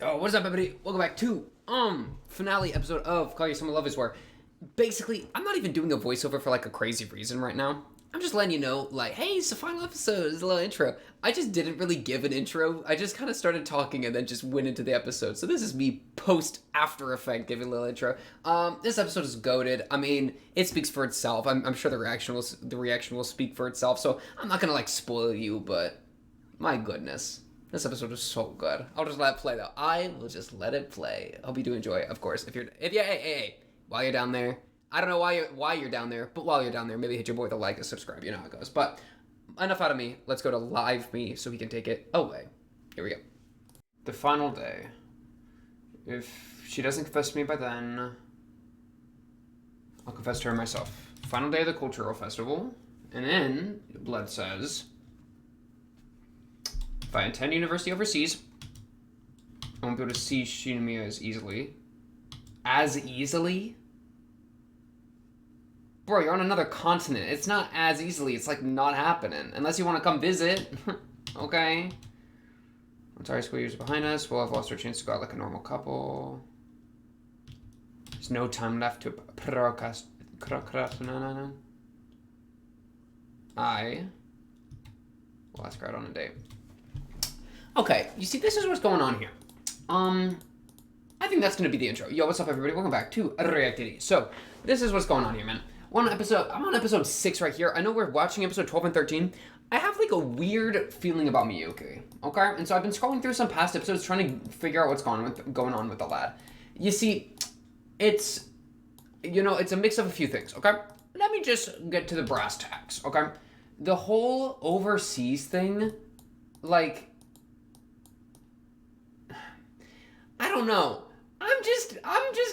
Oh, what is up, everybody? Welcome back to finale episode of Kaguya-sama Love Is War. Basically, I'm not even doing a voiceover for like a crazy reason right now. I'm just letting you know, like, hey, it's the final episode. It's a little intro. I just didn't really give an intro. I just kind of started talking and then just went into the episode. So this is me post After Effect giving a little intro. This episode is goated. I mean, it speaks for itself. I'm sure the reaction will speak for itself. So I'm not gonna like spoil you, but my goodness. This episode is so good. I'll just let it play, though. I will just let it play. Hope you do enjoy it, of course. Hey, while you're down there, I don't know why you're down there, but while you're down there, maybe hit your boy with a like and subscribe. You know how it goes. But enough out of me. Let's go to live me so we can take it away. Here we go. The final day. If she doesn't confess to me by then, I'll confess to her myself. Final day of the cultural festival, and then Blood says, if I attend university overseas, I won't be able to see Shinomiya as easily. As easily? Bro, you're on another continent. It's not as easily. It's like not happening. Unless you want to come visit. Okay. Once our high school years are behind us, we'll have lost our chance to go out like a normal couple. There's no time left to procrastinate. I will ask her out on a date. Okay, you see, this is what's going on here. I think that's going to be the intro. Yo, what's up, everybody? Welcome back to Reactivity. So, this is what's going on here, man. I'm on episode 6 right here. I know we're watching episode 12 and 13. I have, like, a weird feeling about Miyuki, okay? And so I've been scrolling through some past episodes trying to figure out what's going on with the lad. You see, it's a mix of a few things, okay? Let me just get to the brass tacks, okay? The whole overseas thing, like, I don't know. I'm just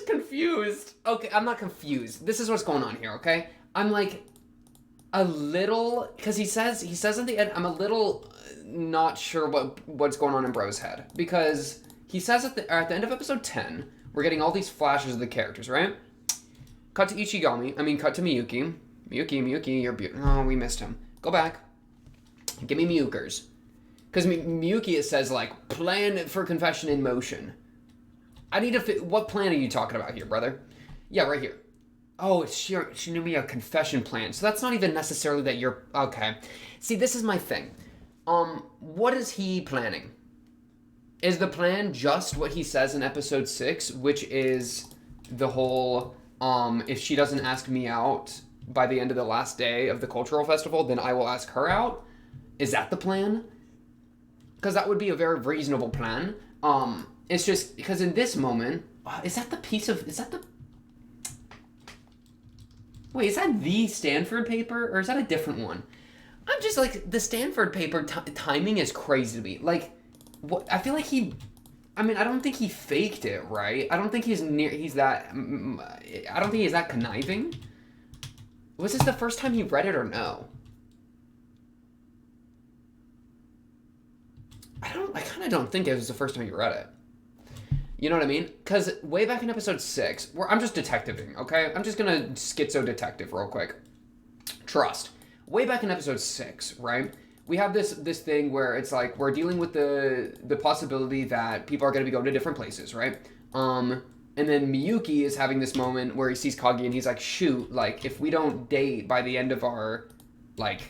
confused. Okay, I'm not confused. This is what's going on here, okay? I'm like a little, because he says at the end, I'm a little not sure what's going on in bro's head, because he says at the end of episode 10, we're getting all these flashes of the characters, right? Cut to Miyuki. Miyuki, you're beautiful. Oh, we missed him. Go back. Give me Miyukers. Because Miyuki, it says, like, plan for confession in motion. I need to what plan are you talking about here, brother? Yeah, right here. Oh, she knew me a confession plan. So that's not even necessarily that you're... Okay. See, this is my thing. What is he planning? Is the plan just what he says in episode 6, which is the whole, if she doesn't ask me out by the end of the last day of the cultural festival, then I will ask her out? Is that the plan? Because that would be a very reasonable plan. It's just because in this moment, is that the Stanford paper, or is that a different one? I'm just like, the Stanford paper timing is crazy to me. Like, what? I feel like I don't think he faked it, right? I don't think he's that conniving. Was this the first time he read it or no? I kind of don't think it was the first time he read it. You know what I mean? Because way back in episode 6, I'm just detectiving, okay? I'm just gonna schizo detective real quick. Trust. Way back in episode 6, right? We have this thing where it's like we're dealing with the possibility that people are gonna be going to different places, right? And then Miyuki is having this moment where he sees Kaguya and he's like, shoot, like, if we don't date by the end of our, like...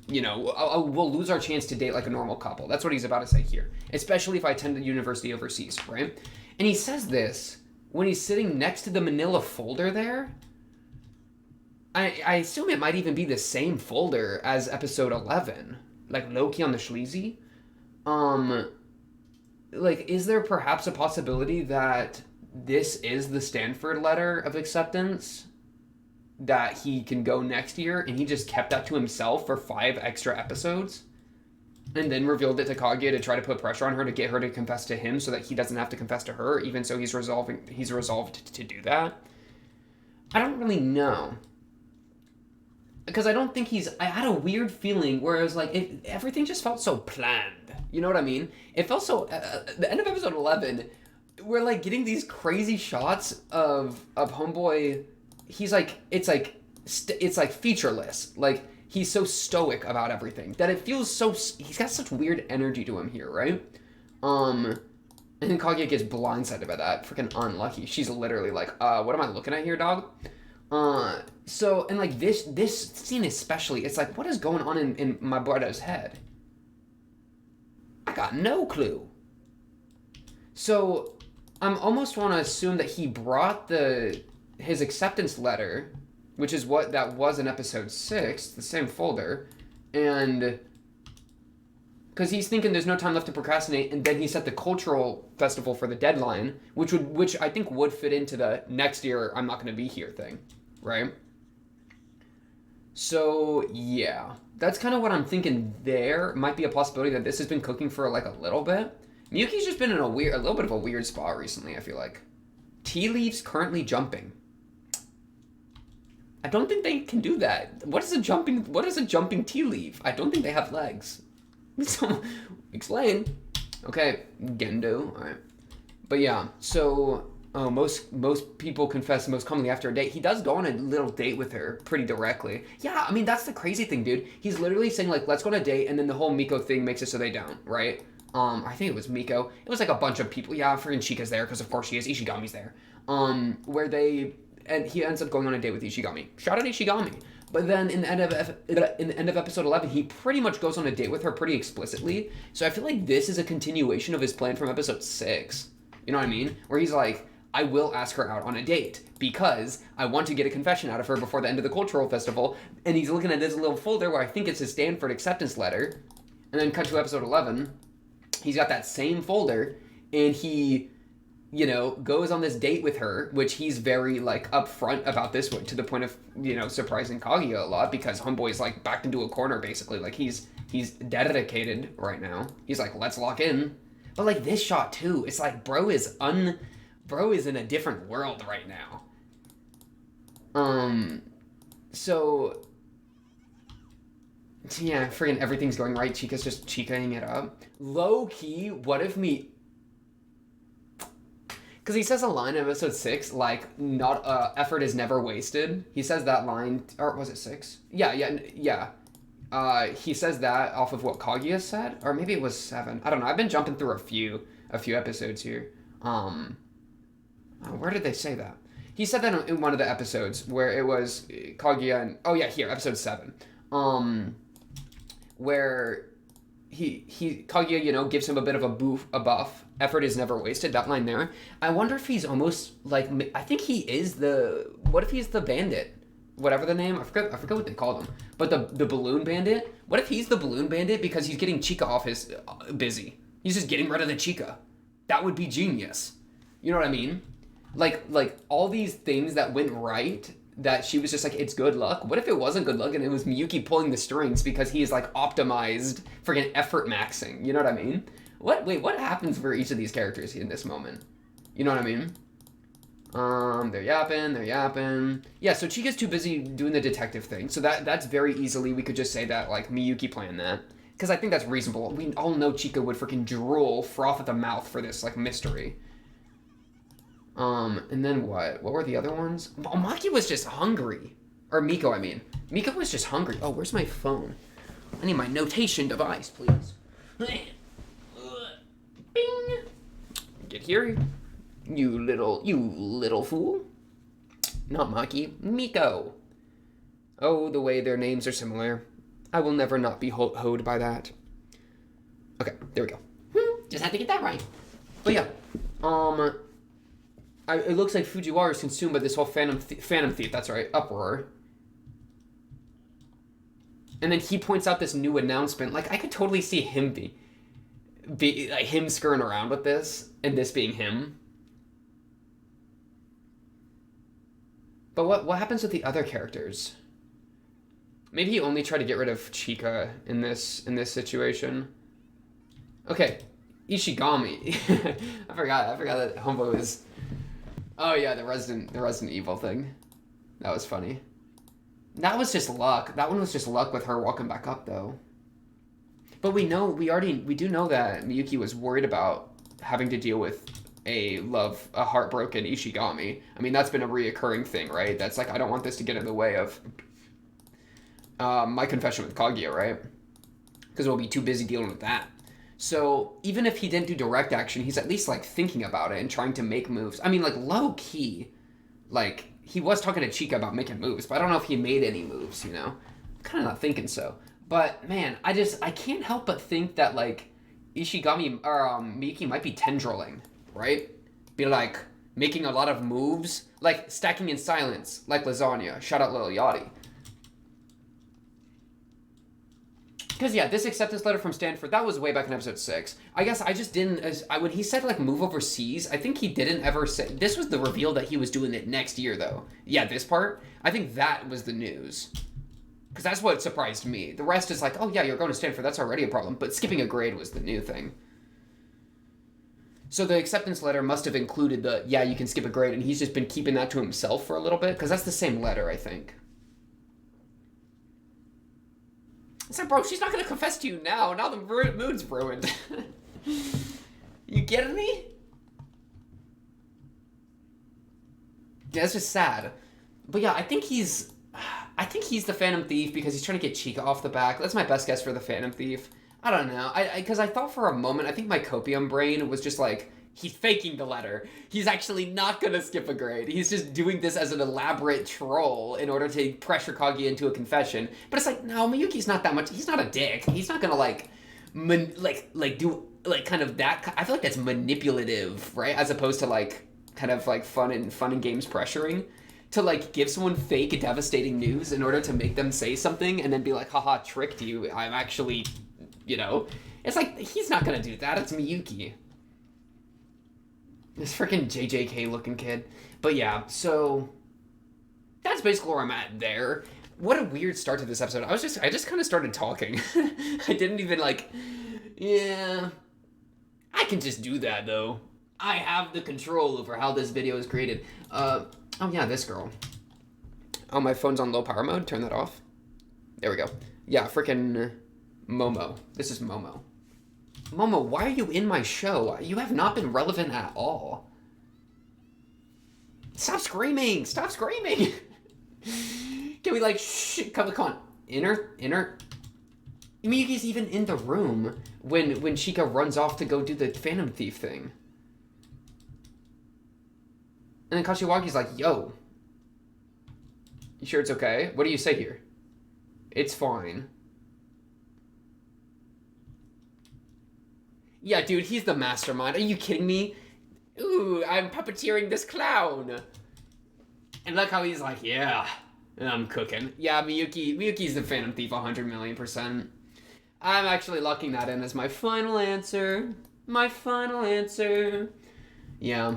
we'll lose our chance to date like a normal couple. That's what he's about to say here. Especially if I attend the university overseas, right? And he says this when he's sitting next to the manila folder there. I assume it might even be the same folder as episode 11. Like, low-key on the sleazy. Like, is there perhaps a possibility that this is the Stanford letter of acceptance? That he can go next year, and he just kept that to himself for 5 extra episodes, and then revealed it to Kaguya to try to put pressure on her to get her to confess to him so that he doesn't have to confess to her, even so he's resolved to do that. I don't really know. Because I don't think I had a weird feeling where it was like, everything just felt so planned. You know what I mean? It felt so, the end of episode 11, we're like getting these crazy shots of Homeboy. He's like, it's like featureless. Like, he's so stoic about everything that it feels so, he's got such weird energy to him here, right? And then Kaguya gets blindsided by that. Freaking unlucky. She's literally like, what am I looking at here, dog? So, and like this scene especially, it's like, what is going on in my brother's head? I got no clue. So, I'm almost want to assume that he brought his acceptance letter, which is what that was in episode 6, the same folder, and because he's thinking there's no time left to procrastinate, and then he set the cultural festival for the deadline, which I think would fit into the next year I'm not going to be here thing, right? So yeah, that's kind of what I'm thinking. There might be a possibility that this has been cooking for like a little bit. Miyuki's just been in a little bit of a weird spot recently, I feel like. Tea leaves currently jumping. I don't think they can do that. What is a jumping tea leaf? I don't think they have legs. So, explain. Okay, Gendo. All right. But yeah, so most people confess most commonly after a date. He does go on a little date with her pretty directly. Yeah, I mean, that's the crazy thing, dude. He's literally saying, like, let's go on a date, and then the whole Miko thing makes it so they don't, right? I think it was Miko. It was like a bunch of people. Yeah, freaking Chika's there, because of course she is. Ishigami's there. And he ends up going on a date with Ishigami. Shout out Ishigami. But then in the end of episode 11, he pretty much goes on a date with her pretty explicitly. So I feel like this is a continuation of his plan from episode 6. You know what I mean? Where he's like, I will ask her out on a date because I want to get a confession out of her before the end of the cultural festival. And he's looking at this little folder where I think it's his Stanford acceptance letter. And then cut to episode 11. He's got that same folder, and he, goes on this date with her, which he's very, like, upfront about this one, to the point of, surprising Kaguya a lot, because Homeboy's, like, backed into a corner, basically. Like, he's dedicated right now. He's like, let's lock in. But, like, this shot, too, it's like, bro is in a different world right now. So... yeah, friggin' everything's going right. Chika's just Chikaing it up. Low-key, what if me... Because he says a line in episode 6, like, effort is never wasted. He says that line... Or was it 6? Yeah. He says that off of what Kaguya said? Or maybe it was 7. I don't know. I've been jumping through a few episodes here. Where did they say that? He said that in one of the episodes where it was Kaguya and... Oh, yeah, here, episode 7. Where Kaguya, gives him a bit of a buff. Effort is never wasted. That line there. I wonder if he's almost like, I think he is what if he's the bandit? Whatever the name, I forgot what they called him. But the balloon bandit. What if he's the balloon bandit because he's getting Chika off his busy? He's just getting rid of the Chika. That would be genius. You know what I mean? Like all these things that went right. That she was just like, it's good luck. What if it wasn't good luck and it was Miyuki pulling the strings because he's like optimized friggin' effort maxing? You know what I mean? What happens for each of these characters in this moment? You know what I mean? They're yapping. Yeah, so Chika's too busy doing the detective thing. So that's very easily, we could just say that like Miyuki planned that. Because I think that's reasonable. We all know Chika would freaking drool, froth at the mouth for this like mystery. And then what? What were the other ones? Oh, Maki was just hungry. Or Miko, I mean. Miko was just hungry. Oh, where's my phone? I need my notation device, please. Bing! Get here, you little fool. Not Maki, Miko. Oh, the way their names are similar. I will never not be hoed by that. Okay, there we go. Just had to get that right. But yeah, it looks like Fujiwara is consumed by this whole Phantom Thief, that's right, uproar. And then he points out this new announcement. Like, I could totally see him be like, him screwing around with this, and this being him. But what happens with the other characters? Maybe he only tried to get rid of Chika in this situation. Okay, Ishigami. I forgot that Homeboy was... Oh yeah, the Resident Evil thing. That was funny. That was just luck. That one was just luck with her walking back up though. But we do know that Miyuki was worried about having to deal with a heartbroken Ishigami. I mean, that's been a reoccurring thing, right? That's like, I don't want this to get in the way of my confession with Kaguya, right? Because we'll be too busy dealing with that. So even if he didn't do direct action, he's at least like thinking about it and trying to make moves. I mean, like low key, like he was talking to Chica about making moves, but I don't know if he made any moves. You know, I'm kind of not thinking so. But man, I can't help but think that like Ishigami or Miyuki might be tendriling, right? Be like making a lot of moves, like stacking in silence, like lasagna. Shout out Lil Yachty. Because, yeah, this acceptance letter from Stanford, that was way back in episode 6. I guess I just didn't, when he said, like, move overseas, I think he didn't ever say, this was the reveal that he was doing it next year, though. Yeah, this part, I think that was the news. Because that's what surprised me. The rest is like, oh, yeah, you're going to Stanford, that's already a problem. But skipping a grade was the new thing. So the acceptance letter must have included the, yeah, you can skip a grade, and he's just been keeping that to himself for a little bit, because that's the same letter, I think. It's like, bro, she's not going to confess to you now. Now the mood's ruined. You getting me? Yeah, it's just sad. But yeah, I think he's the Phantom Thief because he's trying to get Chica off the back. That's my best guess for the Phantom Thief. I don't know. Because I thought for a moment, I think my copium brain was just like, he's faking the letter. He's actually not going to skip a grade. He's just doing this as an elaborate troll in order to pressure Kaguya into a confession. But it's like, no, Miyuki's not that much. He's not a dick. He's not going to, like, do, like, kind of that. I feel like that's manipulative, right? As opposed to, like, kind of, like, fun and games pressuring. To, like, give someone fake, devastating news in order to make them say something and then be like, haha, tricked you. I'm actually, you know. It's like, he's not going to do that. It's Miyuki. This freaking JJK looking kid. But yeah, so that's basically where I'm at there. What a weird start to this episode. I just kind of started talking. I didn't even like, yeah, I can just do that though. I have the control over how this video is created. Oh yeah, this girl. Oh, my phone's on low power mode. Turn that off. There we go. Yeah, freaking Momo. This is Momo. Momo, why are you in my show? You have not been relevant at all. Stop screaming! Stop screaming! Can we, like, shh, come on. Inner. Miyuki's even in the room when Chica runs off to go do the Phantom Thief thing. And then Kashiwagi's like, yo. You sure it's okay? What do you say here? It's fine. Yeah, dude, he's the mastermind. Are you kidding me? Ooh, I'm puppeteering this clown. And look how he's like, yeah, I'm cooking. Yeah, Miyuki's the Phantom Thief 100,000,000%. I'm actually locking that in as my final answer. My final answer. Yeah.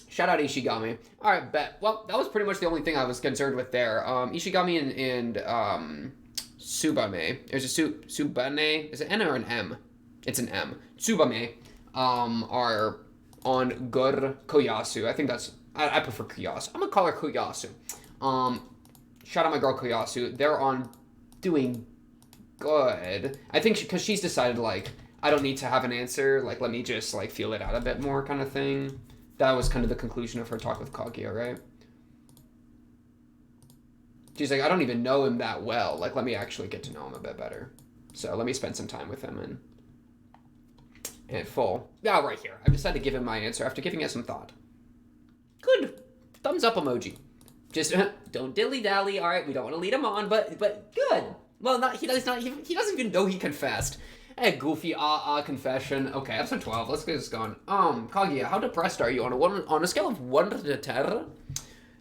Shout out Ishigami. Alright, bet. Well, that was pretty much the only thing I was concerned with there. Ishigami and Tsubame. There's a Tsubane. Is it N or an M? It's an M. Tsubame are on Gur Koyasu. I think that's... I prefer Koyasu. I'm gonna call her Koyasu. Shout out my girl Koyasu. They're on doing good. I think because she's decided, like, I don't need to have an answer. Like, let me just, like, feel it out a bit more kind of thing. That was kind of the conclusion of her talk with Kaguya, right? She's like, I don't even know him that well. Like, let me actually get to know him a bit better. So let me spend some time with him and full. Yeah, right here. I've decided to give him my answer after giving it some thought. Good. Thumbs up emoji. Just don't dilly-dally. All right, we don't want to lead him on, but good. Well, he doesn't even know he confessed. Hey, goofy confession. Okay, episode 12. Let's get this going. Kaguya, how depressed are you on a scale of 1 to 10?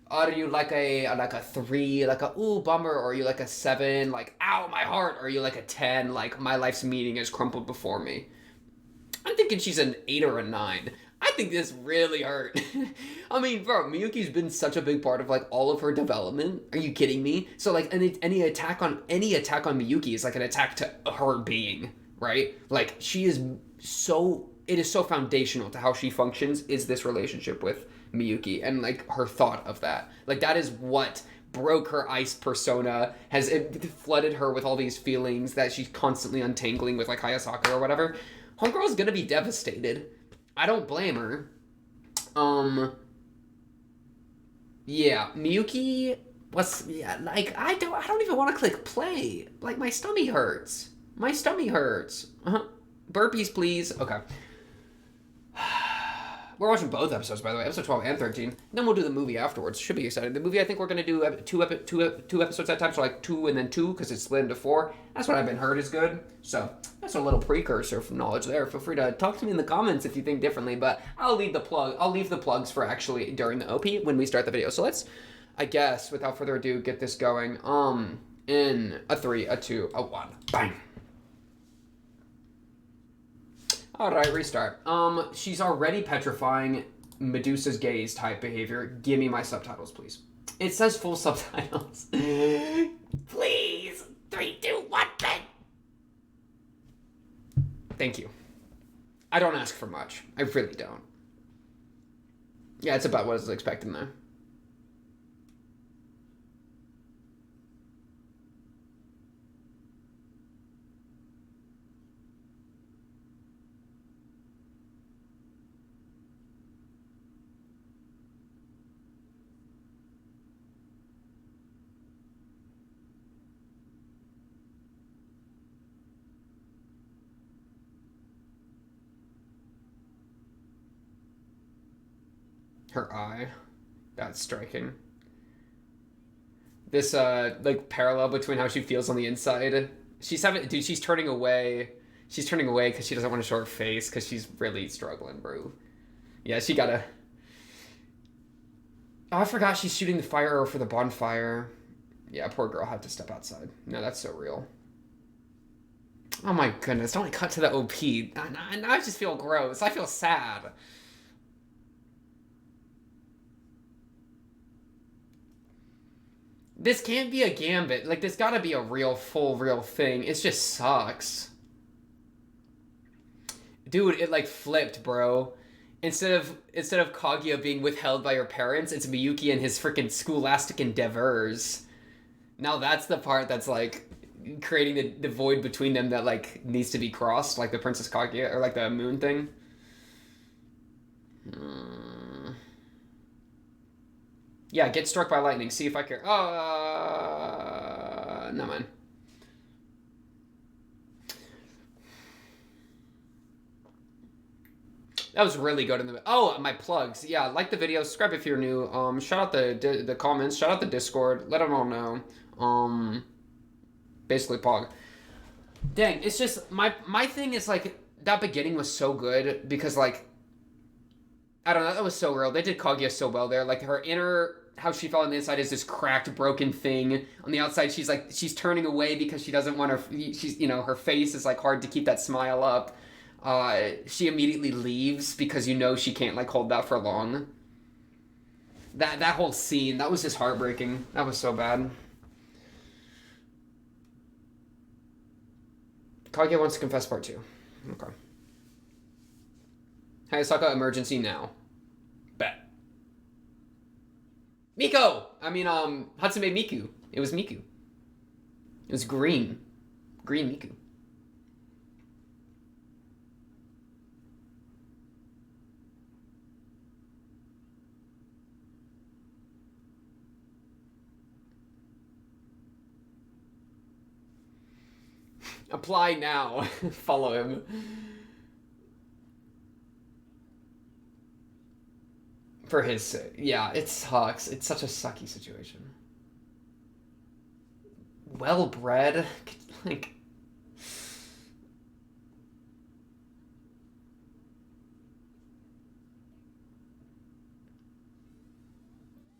Are you like a 3, like a ooh bummer, or are you like a 7, like ow my heart, or are you like a 10, like my life's meaning has crumpled before me? I'm thinking she's an 8 or a 9. I think this really hurt. I mean, bro, Miyuki's been such a big part of, like, all of her development. Are you kidding me? So, like, any attack on Miyuki is, like, an attack to her being, right? Like, it is so foundational to how she functions is this relationship with Miyuki and, like, her thought of that. Like, that is what broke her ice persona, it flooded her with all these feelings that she's constantly untangling with, like, Hayasaka or whatever. Homegirl's gonna be devastated. I don't blame her. Yeah, Miyuki I don't even want to click play. Like, my stomach hurts. But Burpees, please. Okay. We're watching both episodes, by the way, episode 12 and 13. And then we'll do the movie afterwards. Should be exciting. The movie, I think we're going to do two episodes at a time, so like 2 and then 2, because it's split into 4. That's what I've been heard is good. So that's a little precursor from knowledge there. Feel free to talk to me in the comments if you think differently, but I'll leave the plugs for actually during the OP when we start the video. So let's, I guess, without further ado, get this going. In a 3, a 2, a 1. Bang. Alright, restart. She's already petrifying Medusa's gaze type behavior. Give me my subtitles, please. It says full subtitles. Please! 3, 2, 1, bang! Thank you. I don't ask for much. I really don't. Yeah, it's about what I was expecting there. Her eye. That's striking. This, like, parallel between how she feels on the inside. She's turning away. She's turning away because she doesn't want to show her face because she's really struggling, bro. Yeah, she gotta... Oh, I forgot she's shooting the fire arrow for the bonfire. Yeah, poor girl had to step outside. No, that's so real. Oh my goodness, don't cut to the OP. Now I just feel gross. I feel sad. This can't be a gambit. Like, this gotta be a real thing. It just sucks. Dude, it, like, flipped, bro. Instead of Kaguya being withheld by her parents, it's Miyuki and his freaking scholastic endeavors. Now that's the part that's, like, creating the void between them that, like, needs to be crossed. Like the Princess Kaguya, or, like, the moon thing. Yeah, get struck by lightning. See if I care. No, man. That was really good in the... Oh, my plugs. Yeah, like the video. Subscribe if you're new. Shout out the comments. Shout out the Discord. Let them all know. Basically, Pog. Dang, it's just... My thing is, like, that beginning was so good because, like... I don't know, that was so real. They did Kaguya so well there. Like, her inner... How she felt on the inside is this cracked, broken thing. On the outside, she's, like... She's turning away because she doesn't want her... She's, you know, her face is, like, hard to keep that smile up. She immediately leaves because you know she can't, like, hold that for long. That whole scene, that was just heartbreaking. That was so bad. Kaguya wants to confess part 2. Okay. Hayasaka emergency now. Bet. Miko! I mean, Hatsume Miku. It was Miku. It was green. Green Miku. Apply now. Follow him. For his sake. Yeah, it sucks. It's such a sucky situation. Well bred. Like...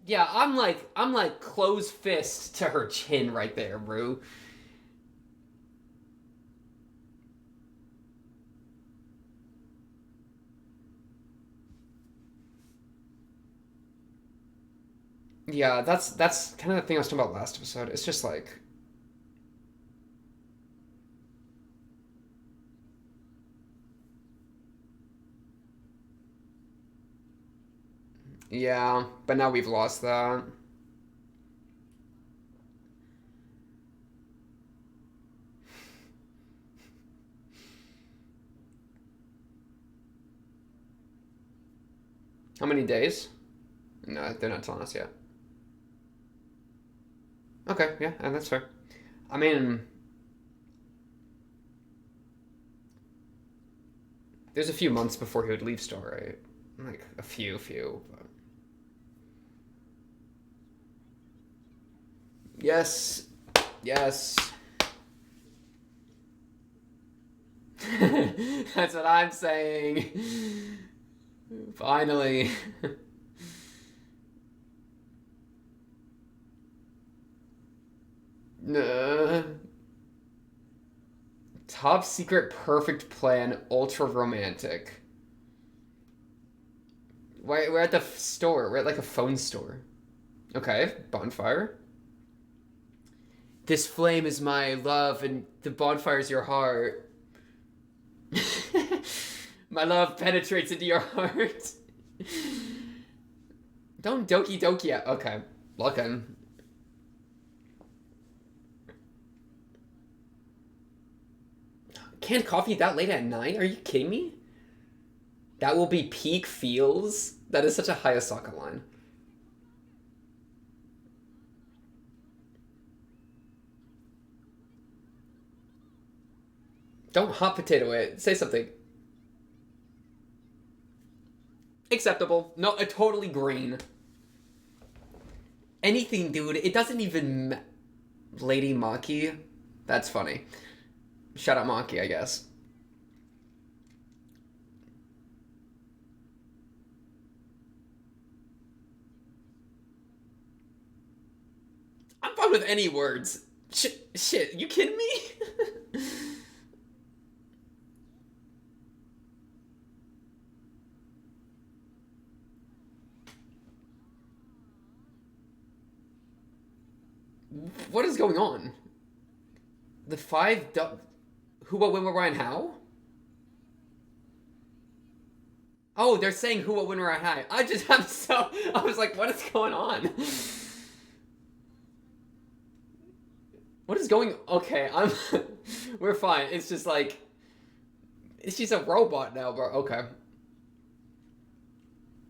Yeah, I'm like closed fist to her chin right there, bro. Yeah, that's kind of the thing I was talking about last episode. It's just like... Yeah, but now we've lost that. How many days? No, they're not telling us yet. Okay, yeah, and that's fair. I mean... There's a few months before he would leave store, right? Like, a few. But... Yes. That's what I'm saying. Finally. Top secret perfect plan, ultra romantic. We're at the store. We're at like a phone store. Okay, bonfire. This flame is my love and the bonfire is your heart. My love penetrates into your heart. Don't doki doki. Okay, looking. Canned coffee that late at night? Are you kidding me? That will be peak feels. That is such a Hayasaka line. Don't hot potato it. Say something. Acceptable. No, totally green. Anything, dude. It doesn't even... Lady Maki? That's funny. Shout out Maki, I guess. I'm fine with any words. Shit, you kidding me? What is going on? The five... Who, what, when, where, why, and how? Oh, they're saying who, what, when, where, and how. I was like, what is going on? What is going... Okay, we're fine. It's just like... She's a robot now, bro. Okay.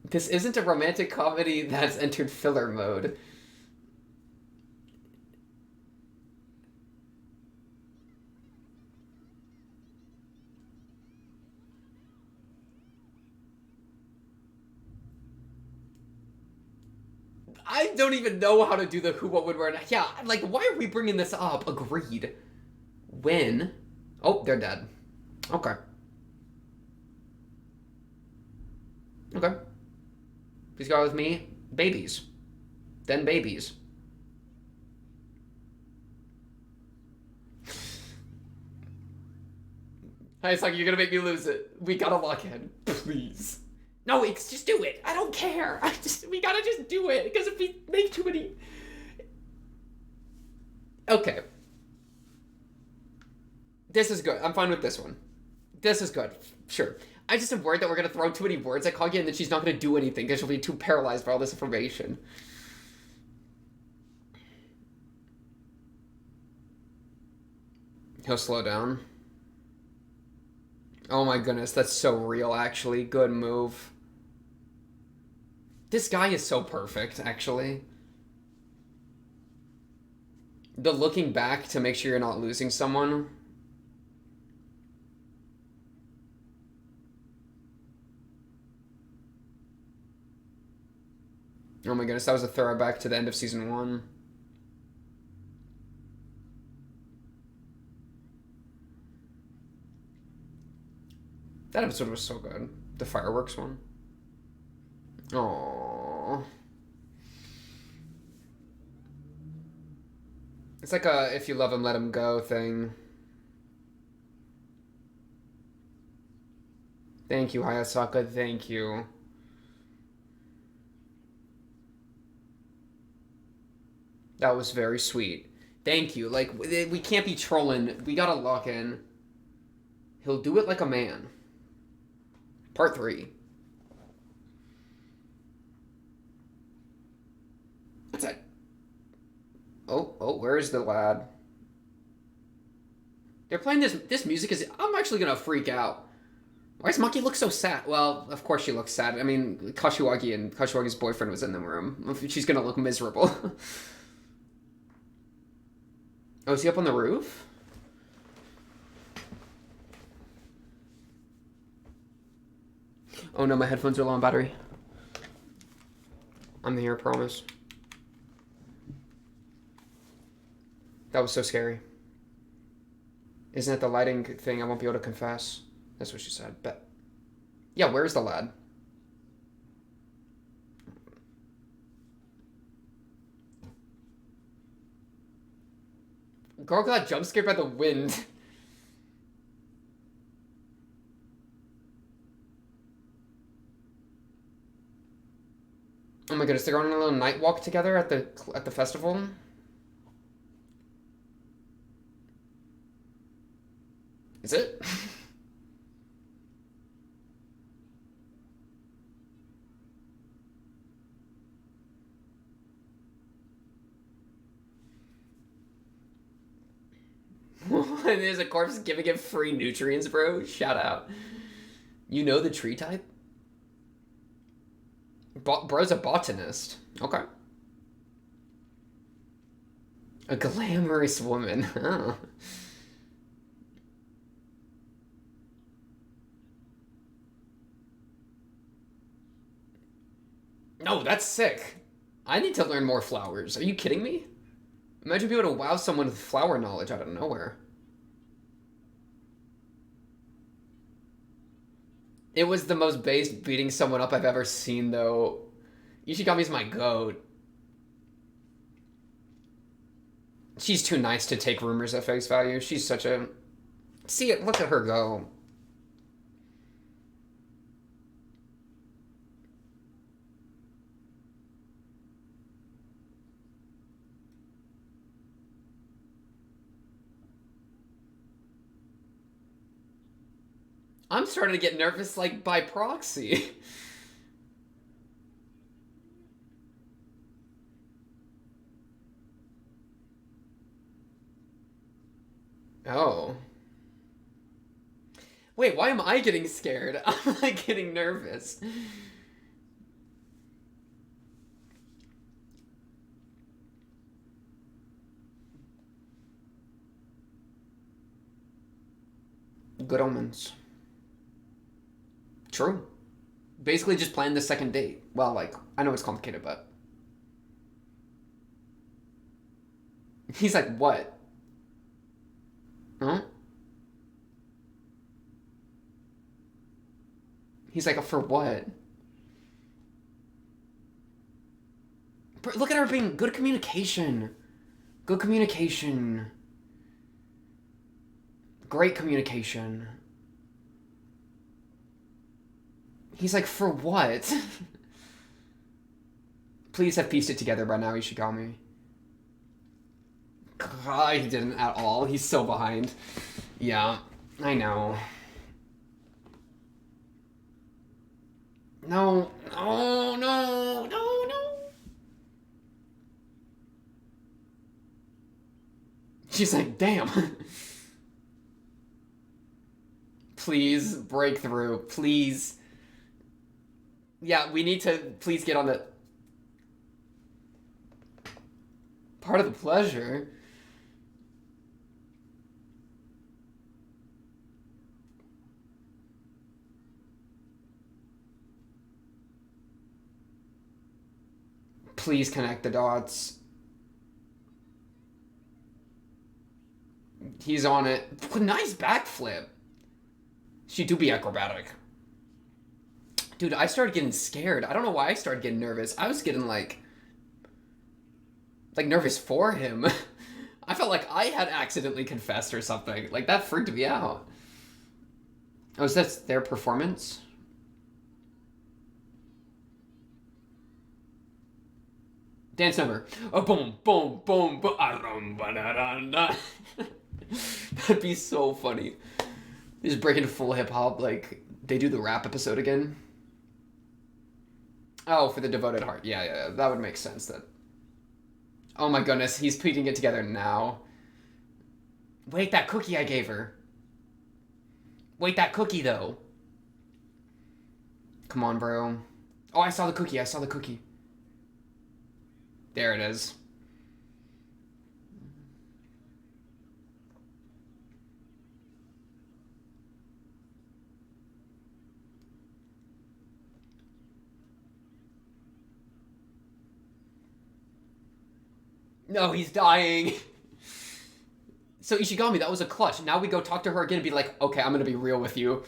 This isn't a romantic comedy that's entered filler mode. I don't even know how to do the who, what, when, where, and yeah, like, why are we bringing this up? Agreed. When? Oh, they're dead. Okay. Okay. Please go with me. Babies. Then babies. Hi, Saki, you're gonna make me lose it. We gotta lock in. Please. No, it's just do it. I don't care. We gotta just do it. Because if we make too many... Okay. This is good. I'm fine with this one. This is good. Sure. I just am worried that we're gonna throw too many words at Kaguya and that she's not gonna do anything because she'll be too paralyzed by all this information. He'll slow down. Oh my goodness, that's so real, actually. Good move. This guy is so perfect, actually. The looking back to make sure you're not losing someone. Oh my goodness, that was a throwback to the end of season 1. That episode was so good. The fireworks one. Aww. It's like a if you love him, let him go thing. Thank you, Hayasaka. Thank you. That was very sweet. Thank you. Like, we can't be trolling. We gotta lock in. He'll do it like a man. Part 3. What's that? Oh, where's the lad? They're playing this music I'm actually gonna freak out. Why does Maki look so sad? Well, of course she looks sad. I mean, Kashiwagi's boyfriend was in the room. She's gonna look miserable. Oh, is he up on the roof? Oh no, my headphones are low on battery. I'm here, I promise. That was so scary. Isn't it the lighting thing? I won't be able to confess. That's what she said. Bet. Yeah, where's the lad? Girl got jump scared by the wind. Oh my goodness, they're going on a little night walk together at the festival. Is it? There's a corpse giving it free nutrients, bro. Shout out. You know the tree type? Bro's a botanist. Okay. A glamorous woman. Oh. No, that's sick. I need to learn more flowers. Are you kidding me? Imagine being able to wow someone with flower knowledge out of nowhere. It was the most based beating someone up I've ever seen, though. Ishigami's my goat. She's too nice to take rumors at face value. She's such a... See it, look at her go. I'm starting to get nervous, like, by proxy. Oh. Wait, why am I getting scared? I'm, like, getting nervous. Good omens. True. Basically just plan the second date. Well, like, I know it's complicated, but... He's like, what? Huh? He's like, for what? Look at her being good communication. Good communication. Great communication. He's like, for what? Please have pieced it together by now, Ishigami. God, he didn't at all. He's so behind. Yeah, I know. No, no, no, no, no. She's like, damn. Please, break through. Please. Yeah, we need to please get on the... Part of the pleasure. Please connect the dots. He's on it. Nice backflip. She do be acrobatic. Dude, I started getting scared. I don't know why I started getting nervous. I was getting like nervous for him. I felt like I had accidentally confessed or something. Like that freaked me out. Oh, is that their performance? Dance number. Oh, boom, boom, boom, boom. That'd be so funny. They just break into full hip hop, like they do the rap episode again. Oh, for the devoted heart. Yeah, that would make sense. That. Oh my goodness, he's putting it together now. Wait, that cookie I gave her. Wait, that cookie though. Come on, bro. Oh, I saw the cookie. I saw the cookie. There it is. No, he's dying. So Ishigami, that was a clutch. Now we go talk to her again and be like, okay, I'm gonna be real with you.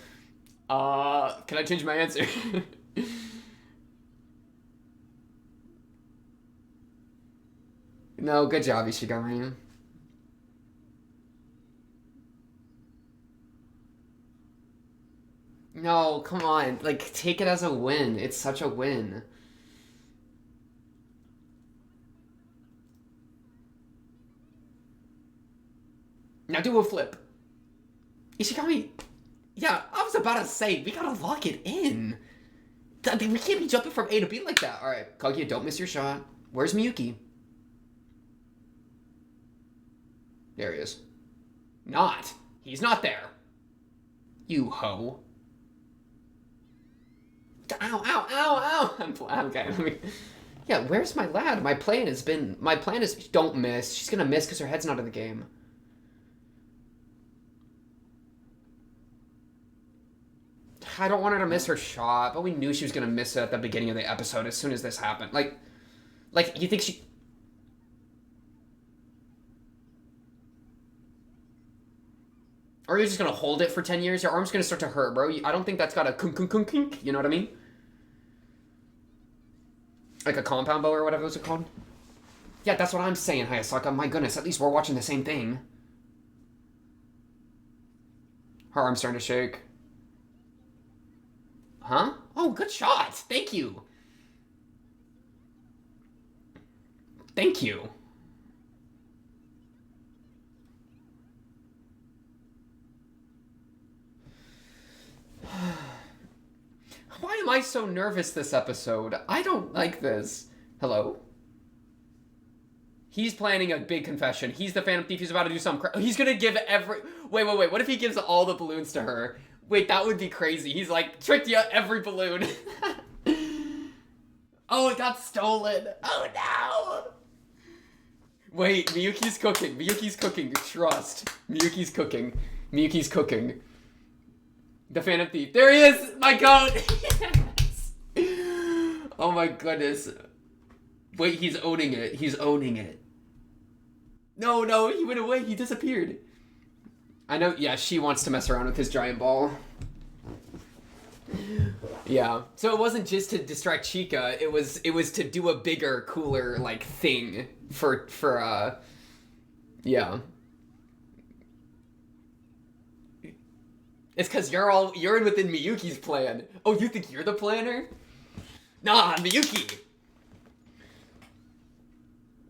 Can I change my answer? No, good job, Ishigami. No, come on. Like, take it as a win. It's such a win. Now do a flip. Ishigami. Yeah, I was about to say, we gotta lock it in. We can't be jumping from A to B like that. Alright, Kaguya, don't miss your shot. Where's Miyuki? There he is. Not. He's not there. You hoe. Ow, ow, ow, ow. Okay, yeah, where's my lad? My plan is, don't miss. She's gonna miss because her head's not in the game. I don't want her to miss her shot, but we knew she was gonna miss it at the beginning of the episode as soon as this happened. Like, you think she... Or you're just gonna hold it for 10 years? Your arm's gonna start to hurt, bro. I don't think that's got a kunk, you know what I mean? Like a compound bow or whatever those are called? Yeah, that's what I'm saying, Hayasaka. My goodness, at least we're watching the same thing. Her arm's starting to shake. Huh? Oh, good shot. Thank you. Thank you. Why am I so nervous this episode? I don't like this. Hello? He's planning a big confession. He's the Phantom Thief. He's about to do something. He's gonna give every... Wait. What if he gives all the balloons to her? Wait, that would be crazy. He's like, tricked you every balloon. Oh, it got stolen. Oh, no. Wait, Miyuki's cooking. Miyuki's cooking. Trust. Miyuki's cooking. Miyuki's cooking. The Phantom Thief. There he is! My goat! Yes! Oh my goodness. Wait, he's owning it. He's owning it. No, he went away. He disappeared. I know, yeah, she wants to mess around with his giant ball. Yeah. So it wasn't just to distract Chica, it was to do a bigger, cooler, like, thing for yeah. It's because you're in within Miyuki's plan. Oh, you think you're the planner? Nah, Miyuki!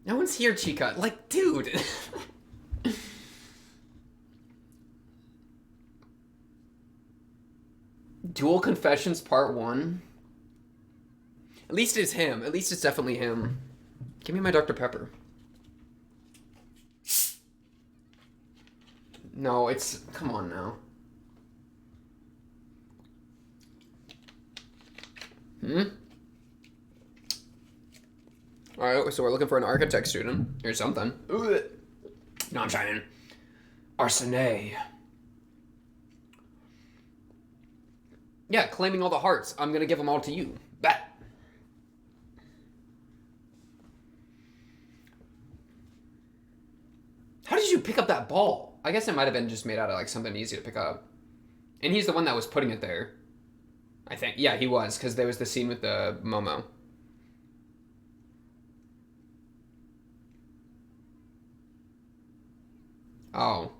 No one's here, Chica. Like, dude. Dual Confessions Part 1? At least it's him. At least it's definitely him. Give me my Dr. Pepper. No, it's... Come on now. Alright, so we're looking for an architect student. Or something. Ooh. No, I'm trying. Arsene. Yeah, claiming all the hearts. I'm gonna give them all to you. Bet. How did you pick up that ball? I guess it might have been just made out of like something easy to pick up. And he's the one that was putting it there. I think. Yeah, he was, because there was the scene with the Momo. Oh.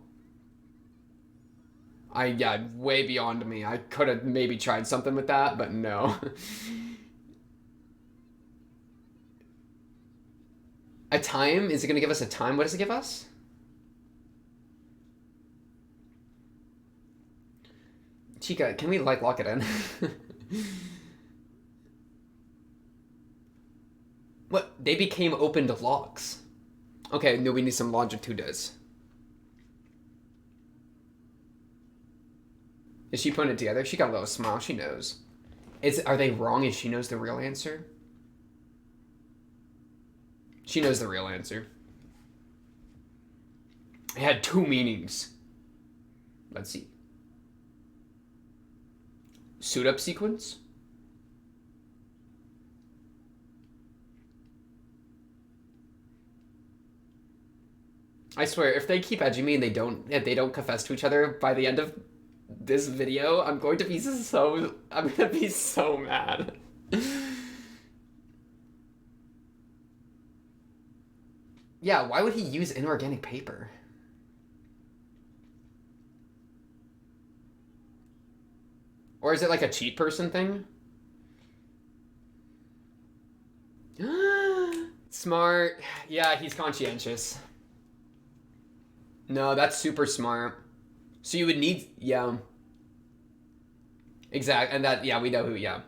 Yeah, way beyond me. I could have maybe tried something with that, but no. A time? Is it going to give us a time? What does it give us? Chica, can we, like, lock it in? What? They became opened locks. Okay, no, we need some longitudes. Is she putting it together? She got a little smile. She knows. Are they wrong if she knows the real answer? She knows the real answer. It had two meanings. Let's see. Suit up sequence? I swear, if they keep edging me and if they don't confess to each other by the end of this video, I'm going to be so mad. Yeah, why would he use inorganic paper? Or is it like a cheat person thing? Smart. Yeah, he's conscientious. No, that's super smart. So you would need, yeah. Exact, and that, yeah, we know who, yeah.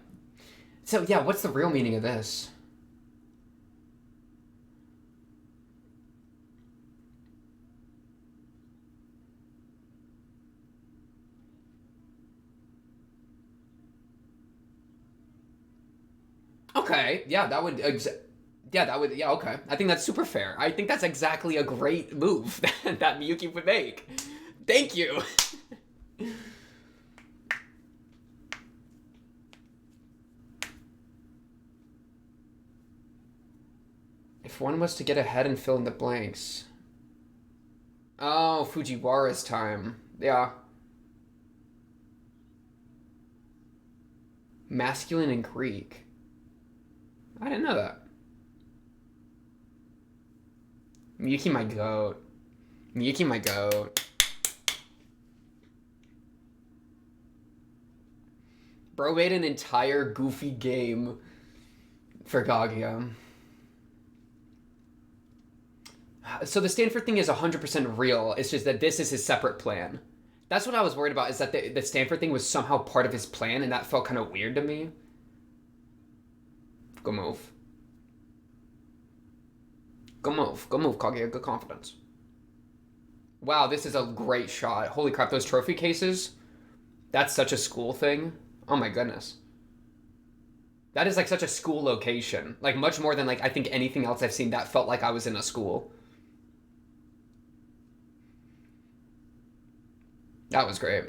So, yeah, what's the real meaning of this? Okay, yeah, that would, yeah, okay. I think that's super fair. I think that's exactly a great move that Miyuki would make. Thank you. If one was to get ahead and fill in the blanks. Oh, Fujiwara's time. Yeah. Masculine and Greek. I didn't know that. Miyuki, my goat. Miyuki, my goat. Bro made an entire goofy game for Kaguya. So the Stanford thing is 100% real. It's just that this is his separate plan. That's what I was worried about, is that the Stanford thing was somehow part of his plan, and that felt kind of weird to me. Go move. Go move. Go move, Kaguya. Good confidence. Wow, this is a great shot. Holy crap, those trophy cases? That's such a school thing. Oh my goodness. That is like such a school location. Like much more than like I think anything else I've seen that felt like I was in a school. That was great.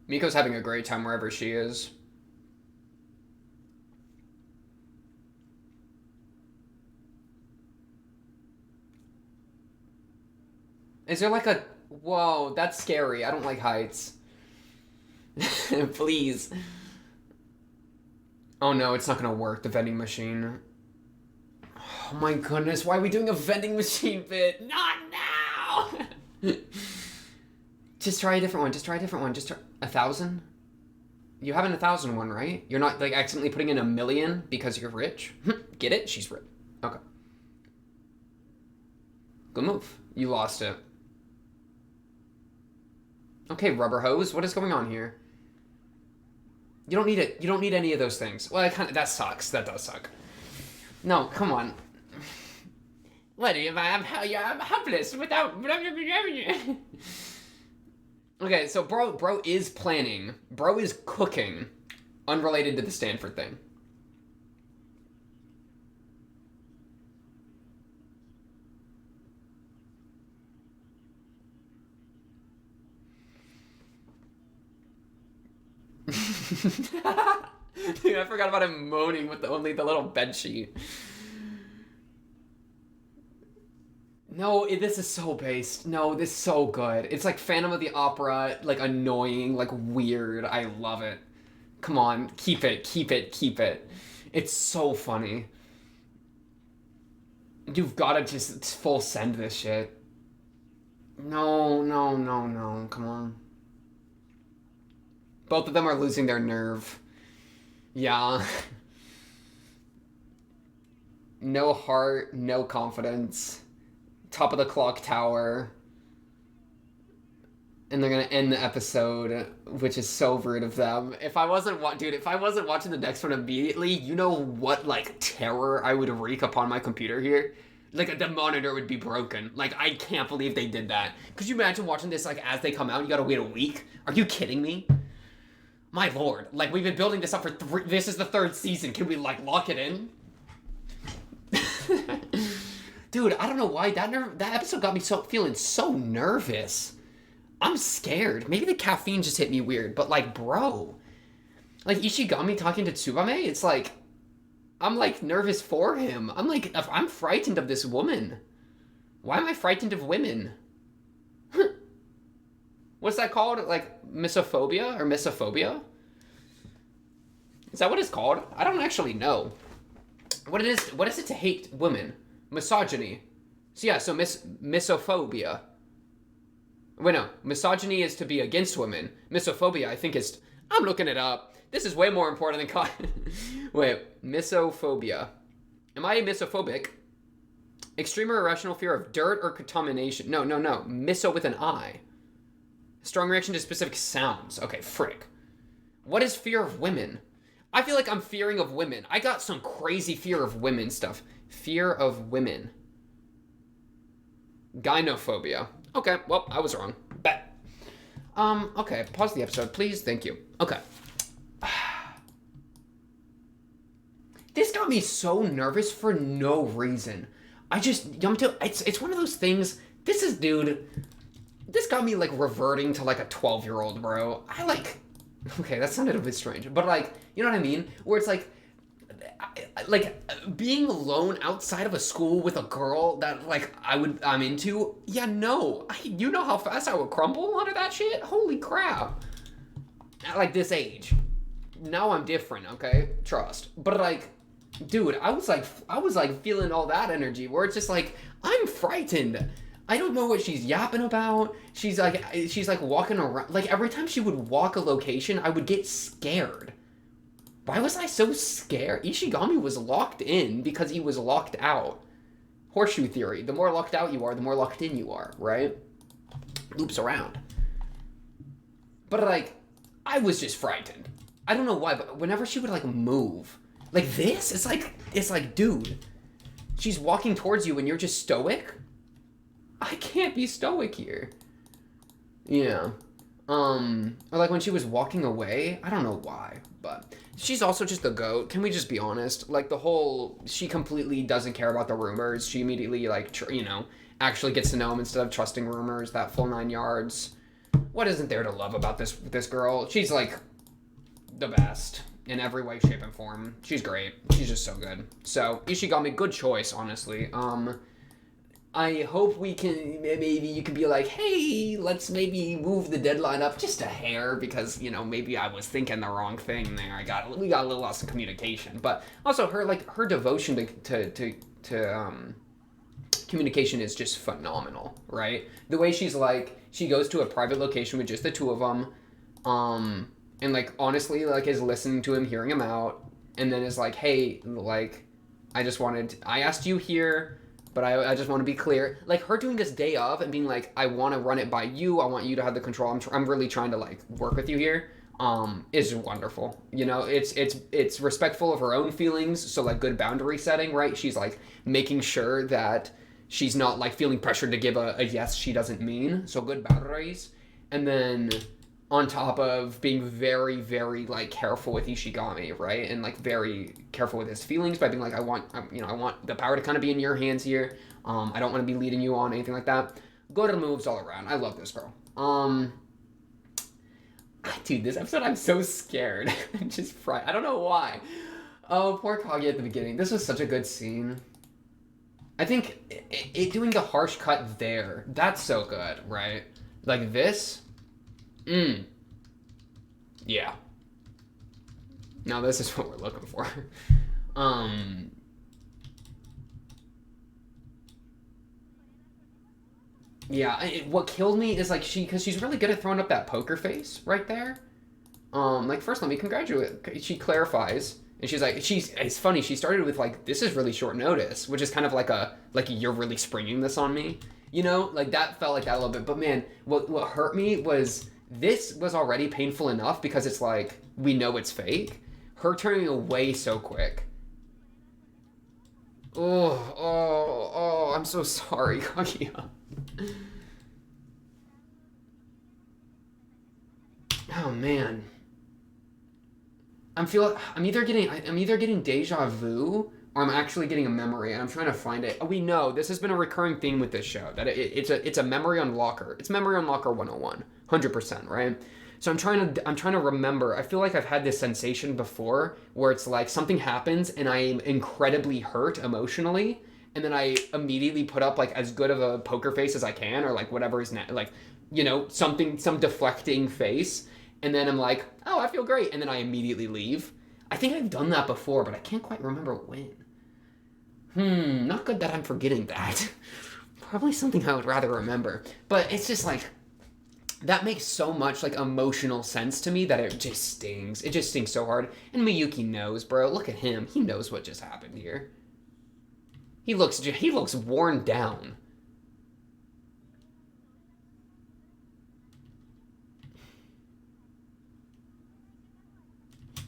Miko's having a great time wherever she is. Is there like a... Whoa, that's scary. I don't like heights. Please. Oh no, it's not gonna work, the vending machine. Oh my goodness, why are we doing a vending machine bit? Not now! Just try a different one, just try a different one. Just try... 1,000? You have an 1,000 one, right? You're not like accidentally putting in 1,000,000 because you're rich? Get it? She's rich. Okay. Good move. You lost it. Okay, rubber hose, what is going on here? You don't need it. You don't need any of those things. Well, that sucks. That does suck. No, come on. What am I? I'm helpless without... Okay, so bro is planning. Bro is cooking. Unrelated to the Stanford thing. Dude, I forgot about him moaning with only the little bed sheet. No, this is so based. No, this is so good. It's like Phantom of the Opera, like annoying, like weird. I love it. Come on, keep it, keep it, keep it. It's so funny. You've gotta just full send this shit. No, no, no, no, come on. Both of them are losing their nerve. Yeah. No heart, no confidence. Top of the clock tower. And they're gonna end the episode, which is so rude of them. If I wasn't watching the next one immediately, you know what, like, terror I would wreak upon my computer here? Like, the monitor would be broken. Like, I can't believe they did that. Could you imagine watching this, like, as they come out? You gotta wait a week? Are you kidding me? My lord. Like, we've been building this up for this is the 3rd season. Can we, like, lock it in? Dude, I don't know why that episode got me feeling so nervous. I'm scared. Maybe the caffeine just hit me weird, but like, bro, like Ishigami talking to Tsubame, it's like I'm like nervous for him. I'm frightened of this woman. Why am I frightened of women? What's that called? Like misophobia or misophobia? Is that what it's called? I don't actually know. What is it to hate women? Misogyny. So yeah, so misophobia. Wait, no. Misogyny is to be against women. Misophobia, I think, is... I'm looking it up. This is way more important than... Wait. Misophobia. Am I misophobic? Extreme or irrational fear of dirt or contamination. No. Miso with an I. Strong reaction to specific sounds. Okay, frick. What is fear of women? I feel like I'm fearing of women. I got some crazy fear of women stuff. Fear of women. Gynophobia. Okay, well, I was wrong. Bet. Okay, pause the episode, please. Thank you. Okay. This got me so nervous for no reason. It's one of those things, this got me, like, reverting to, like, a 12-year-old, bro. Okay, that sounded a bit strange, but, like, you know what I mean? Where it's, like, being alone outside of a school with a girl that like I'm into, yeah, no, you know how fast I would crumble under that shit. Holy crap! At like this age, now I'm different. Okay, trust. But like, dude, I was like feeling all that energy where it's just like I'm frightened. I don't know what she's yapping about. She's like walking around. Like every time she would walk a location, I would get scared. Why was I so scared? Ishigami was locked in because he was locked out. Horseshoe theory. The more locked out you are, the more locked in you are, right? Loops around. But, like, I was just frightened. I don't know why, but whenever she would, like, move, like this, it's like, dude, she's walking towards you and you're just stoic? I can't be stoic here. Yeah. Or like when she was walking away, I don't know why, but she's also just the GOAT. Can we just be honest? Like she completely doesn't care about the rumors. She immediately like, actually gets to know him instead of trusting rumors, that full 9 yards. What isn't there to love about this girl? She's like the best in every way, shape, and form. She's great. She's just so good. So Ishigami, good choice, honestly. I hope maybe you could be like, hey, let's maybe move the deadline up just a hair because, maybe I was thinking the wrong thing there. We got a little lost in communication. But also her devotion to communication is just phenomenal, right? The way she goes to a private location with just the two of them, and like honestly like is listening to him, hearing him out, and then is like, hey, like I asked you here, but I just want to be clear. Like, her doing this day of and being like, I want to run it by you. I want you to have the control. I'm really trying to, like, work with you here, is wonderful. It's respectful of her own feelings. So, like, good boundary setting, right? She's, like, making sure that she's not, like, feeling pressured to give a yes she doesn't mean. So, good boundaries. And then on top of being very, very, like, careful with Ishigami, right? And, like, very careful with his feelings by being like, I want the power to kind of be in your hands here. I don't want to be leading you on, anything like that. Good moves all around. I love this girl. Dude, this episode, I'm so scared. I'm just frightened. I don't know why. Oh, poor Kaguya at the beginning. This was such a good scene. I think it doing the harsh cut there, that's so good, right? Like this... Yeah. Now this is what we're looking for. Yeah, what killed me is like because she's really good at throwing up that poker face right there. Like first let me congratulate. She clarifies and she's like it's funny. She started with like this is really short notice, which is kind of like you're really springing this on me. Like that felt like that a little bit. But man, what hurt me was. This was already painful enough because it's like, we know it's fake. Her turning away so quick. Oh, I'm so sorry, Kaguya. Oh, man. I'm either getting deja vu or I'm actually getting a memory and I'm trying to find it. We know this has been a recurring theme with this show, that it's a memory unlocker. It's memory unlocker 101, 100%, right? So I'm trying to remember. I feel like I've had this sensation before where it's like something happens and I am incredibly hurt emotionally, and then I immediately put up like as good of a poker face as I can, or like whatever is like, some deflecting face, and then I'm like, oh, I feel great, and then I immediately leave. I think I've done that before, but I can't quite remember when. Not good that I'm forgetting that. Probably something I would rather remember. But it's just like, that makes so much like emotional sense to me that it just stings. It just stings so hard. And Miyuki knows, bro. Look at him. He knows what just happened here. He looks worn down.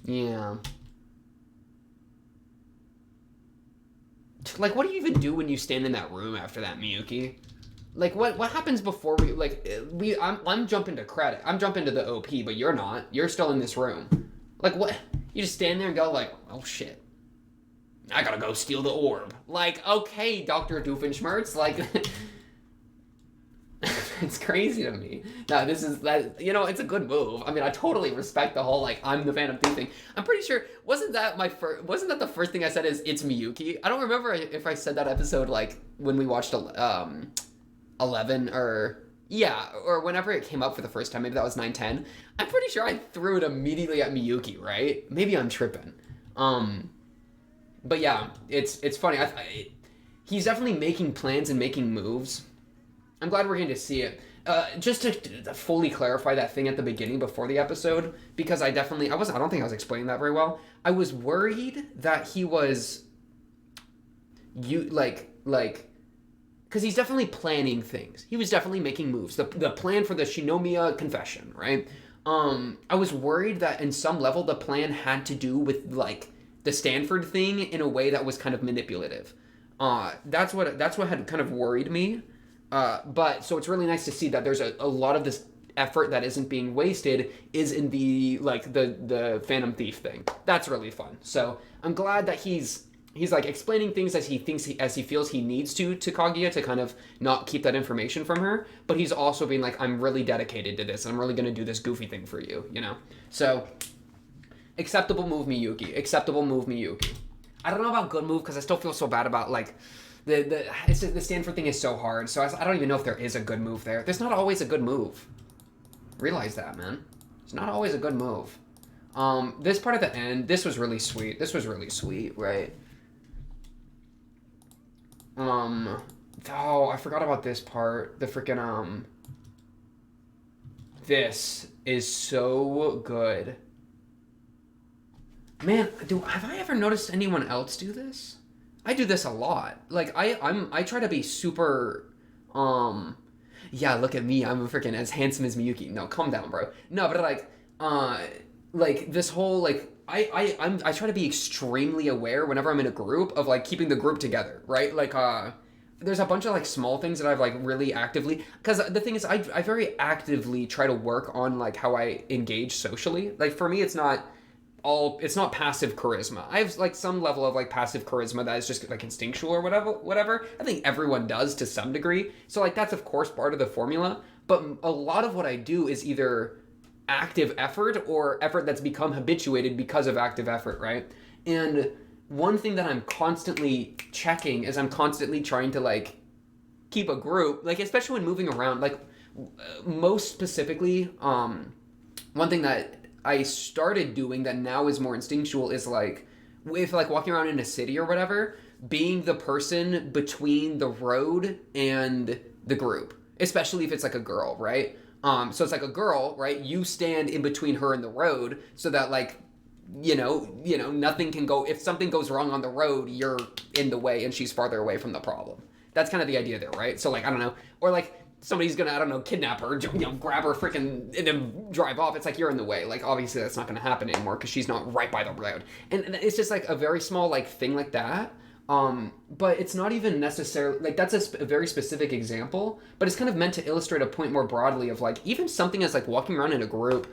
Yeah. Like, what do you even do when you stand in that room after that, Miyuki? Like, what happens before I'm jumping to credit. I'm jumping to the OP, but you're not. You're still in this room. Like, what? You just stand there and go like, oh shit. I gotta go steal the orb. Like, okay, Dr. Doofenshmirtz, like... It's crazy to me. No, it's a good move. I mean, I totally respect the whole, like, I'm the Phantom Thief thing. I'm pretty sure, wasn't that the first thing I said is, it's Miyuki? I don't remember if I said that episode, like, when we watched, 11, or whenever it came up for the first time, maybe that was 9-10. I'm pretty sure I threw it immediately at Miyuki, right? Maybe I'm tripping. But yeah, it's funny. He's definitely making plans and making moves. I'm glad we're getting to see it. Just to fully clarify that thing at the beginning before the episode, because I don't think I was explaining that very well. I was worried that he was because he's definitely planning things. He was definitely making moves. The plan for the Shinomiya confession, right? I was worried that in some level the plan had to do with like the Stanford thing in a way that was kind of manipulative. That's what had kind of worried me. But so it's really nice to see that there's a lot of this effort that isn't being wasted is in the the Phantom Thief thing. That's really fun. So I'm glad that he's like explaining things as he feels he needs to Kaguya to kind of not keep that information from her. But he's also being like, I'm really dedicated to this. I'm really going to do this goofy thing for you, So acceptable move, Miyuki. Acceptable move, Miyuki. I don't know about good move because I still feel so bad about like the Stanford thing is so hard. So I don't even know if there is a good move there. There's not always a good move. Realize that, man. It's not always a good move. This part at the end, this was really sweet. This was really sweet, right? Oh, I forgot about this part. The freaking, this is so good. Man, have I ever noticed anyone else do this? I do this a lot. Like, I try to be super, yeah, look at me. I'm freaking as handsome as Miyuki. No, calm down, bro. No, but like this whole, like, I try to be extremely aware whenever I'm in a group of, like, keeping the group together, right? Like, there's a bunch of, like, small things that I've, like, really actively... Because the thing is, I very actively try to work on, like, how I engage socially. Like, for me, it's not passive charisma. I have, like, some level of, like, passive charisma that is just, like, instinctual or whatever. I think everyone does to some degree. So, like, that's, of course, part of the formula. But a lot of what I do is either active effort or effort that's become habituated because of active effort, right? And one thing that I'm constantly checking is I'm constantly trying to, like, keep a group, like, especially when moving around, like, most specifically, one thing that I started doing that now is more instinctual is, like, if, like, walking around in a city or whatever, being the person between the road and the group, especially if it's, like, a girl, right? So it's like a girl, right? You stand in between her and the road so that, like, you know, nothing can go, if something goes wrong on the road, you're in the way and she's farther away from the problem. That's kind of the idea there, right? So, like, I don't know, or, like, somebody's gonna, I don't know, kidnap her, grab her freaking, and then drive off. It's like, you're in the way. Like, obviously that's not gonna happen anymore because she's not right by the road. And it's just, like, a very small, like, thing like that. But it's not even necessarily, like, that's a very specific example, but it's kind of meant to illustrate a point more broadly of, like, even something as, like, walking around in a group,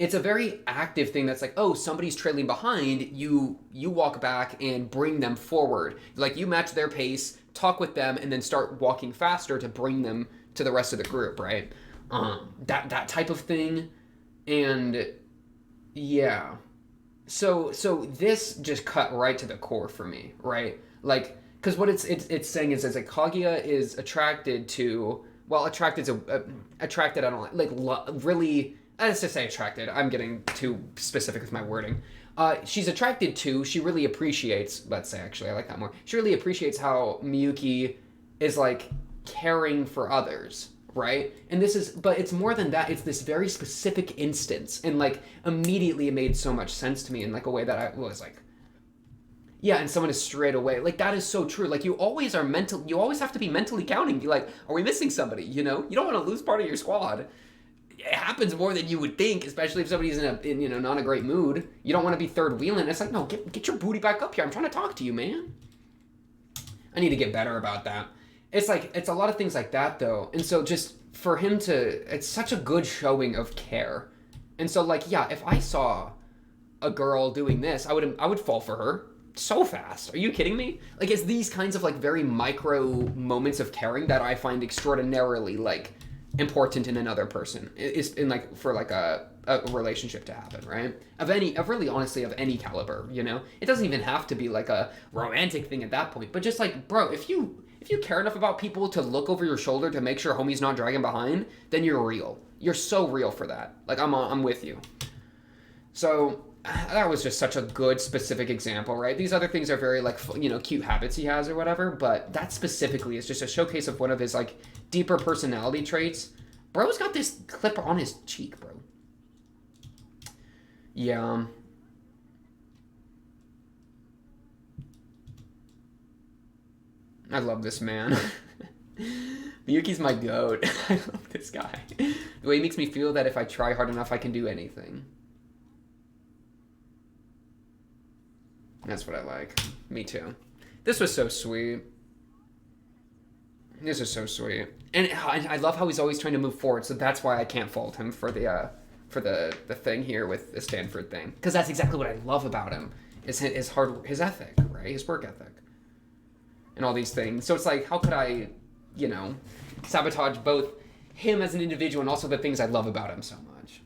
it's a very active thing that's like, oh, somebody's trailing behind, you walk back and bring them forward. Like you match their pace, talk with them, and then start walking faster to bring them to the rest of the group, right? That type of thing. And yeah. So this just cut right to the core for me, right? Like, because what it's saying is that Kaguya is attracted to, well, attracted to, attracted, I don't really, let's just say attracted. I'm getting too specific with my wording. She's attracted to, she really appreciates, let's say actually, I like that more. She really appreciates how Miyuki is like caring for others, right? And this is, but it's more than that. It's this very specific instance, and like immediately it made so much sense to me in like a way that I was like, yeah, and someone is straight away. Like, that is so true. Like, you always have to be mentally counting. Be like, are we missing somebody, you know? You don't want to lose part of your squad. It happens more than you would think, especially if somebody's in not a great mood. You don't want to be third wheeling. It's like, no, get your booty back up here. I'm trying to talk to you, man. I need to get better about that. It's like, it's a lot of things like that, though. And so just for him to, it's such a good showing of care. And so, like, yeah, if I saw a girl doing this, I would fall for her so fast. Are you kidding me? Like, it's these kinds of like very micro moments of caring that I find extraordinarily like important in another person. Is in like for like a relationship to happen, right? Of really honestly of any caliber, you know? It doesn't even have to be like a romantic thing at that point, but just like, bro, if you care enough about people to look over your shoulder to make sure homie's not dragging behind, then you're real. You're so real for that. Like, I'm with you. So that was just such a good specific example, right? These other things are very like, cute habits he has or whatever, but that specifically is just a showcase of one of his like deeper personality traits. Bro's got this clip on his cheek, bro. Yeah. I love this man. Miyuki's my goat. I love this guy. The way he makes me feel that if I try hard enough, I can do anything. That's what I like. Me too. This was so sweet. This is so sweet. And I love how he's always trying to move forward, so that's why I can't fault him for the thing here with the Stanford thing. Because that's exactly what I love about him. Is his ethic, right? His work ethic. And all these things. So it's like, how could I, sabotage both him as an individual and also the things I love about him so much.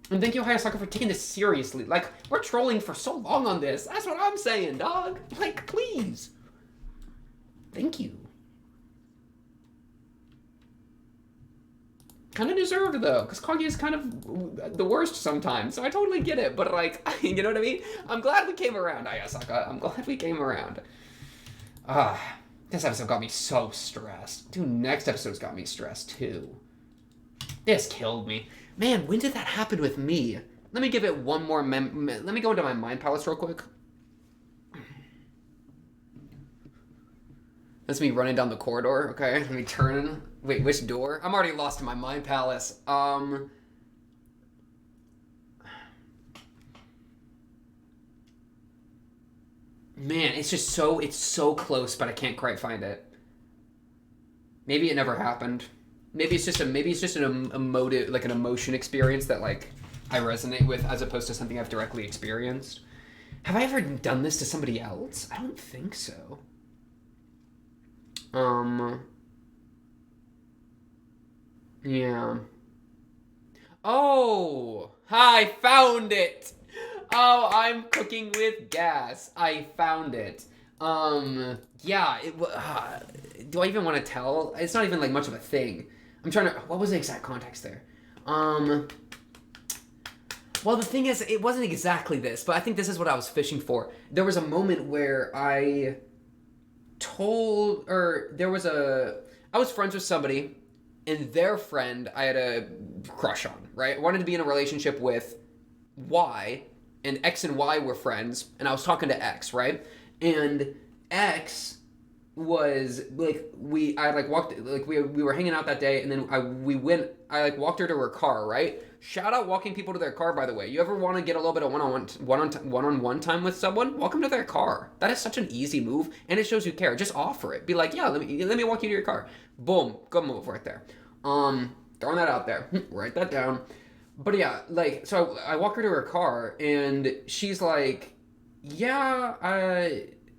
And thank you, Hayasaka, for taking this seriously. Like, we're trolling for so long on this. That's what I'm saying, dog. Like, please. Thank you. Kind of deserved, though, because Kaguya is kind of the worst sometimes, so I totally get it. But, like, you know what I mean? I'm glad we came around, Hayasaka. I'm glad we came around. This episode got me so stressed. Dude, next episode's got me stressed, too. This killed me. Man, when did that happen with me? Let me give it one more let me go into my mind palace real quick. That's me running down the corridor, okay? Let me turn. Wait, which door? I'm already lost in my mind palace. Man, it's so close, but I can't quite find it. Maybe it never happened. Maybe it's just an emotive, like an emotion experience that like I resonate with as opposed to something I've directly experienced. Have I ever done this to somebody else? I don't think so. Yeah. Oh, I found it. Oh, I'm cooking with gas. I found it. Yeah, do I even want to tell? It's not even like much of a thing. I'm trying to, what was the exact context there? Well, the thing is, it wasn't exactly this, but I think this is what I was fishing for. There was a moment where I was friends with somebody, and their friend I had a crush on, right? I wanted to be in a relationship with Y, and X and Y were friends, and I was talking to X, right? And X was like, we were hanging out that day, and then I walked her to her car, right? Shout out walking people to their car, by the way. You ever want to get a little bit of one-on-one time with someone? Walk them to their car. That is such an easy move, and it shows you care. Just offer it. Be like, yeah, let me walk you to your car. Boom, good move right there. Throwing that out there. Write that down. But yeah, like, so I walk her to her car, and she's like, "Yeah,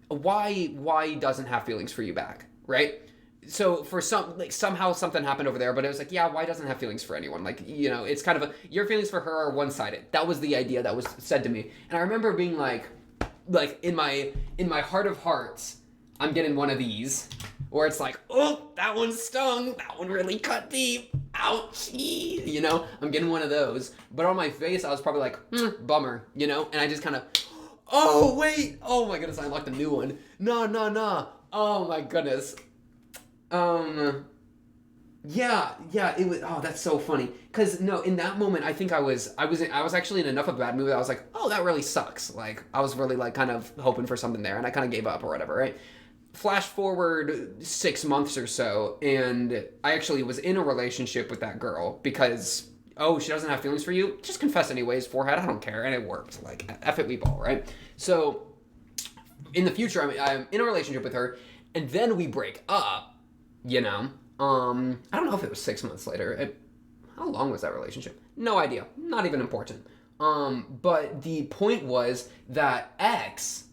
why doesn't have feelings for you back, right?" So for some, like, somehow something happened over there, but it was like, yeah, why doesn't have feelings for anyone? Like, it's kind of your feelings for her are one sided. That was the idea that was said to me, and I remember being like in my heart of hearts, I'm getting one of these, where it's like, oh, that one stung, that one really cut deep, ouchie, I'm getting one of those. But on my face, I was probably like, bummer, and I just kind of, oh wait, oh my goodness, I unlocked a new one. No, oh my goodness. Yeah, it was, oh, that's so funny. Cause no, in that moment, I think I was actually in enough of a bad mood that I was like, oh, that really sucks. Like, I was really like kind of hoping for something there, and I kind of gave up or whatever, right? Flash forward 6 months or so, and I actually was in a relationship with that girl because, oh, she doesn't have feelings for you? Just confess anyways, forehead, I don't care, and it worked. Like, F it, we ball, right? So, in the future, I'm in a relationship with her, and then we break up. I don't know if it was 6 months later. How long was that relationship? No idea. Not even important. But the point was that X,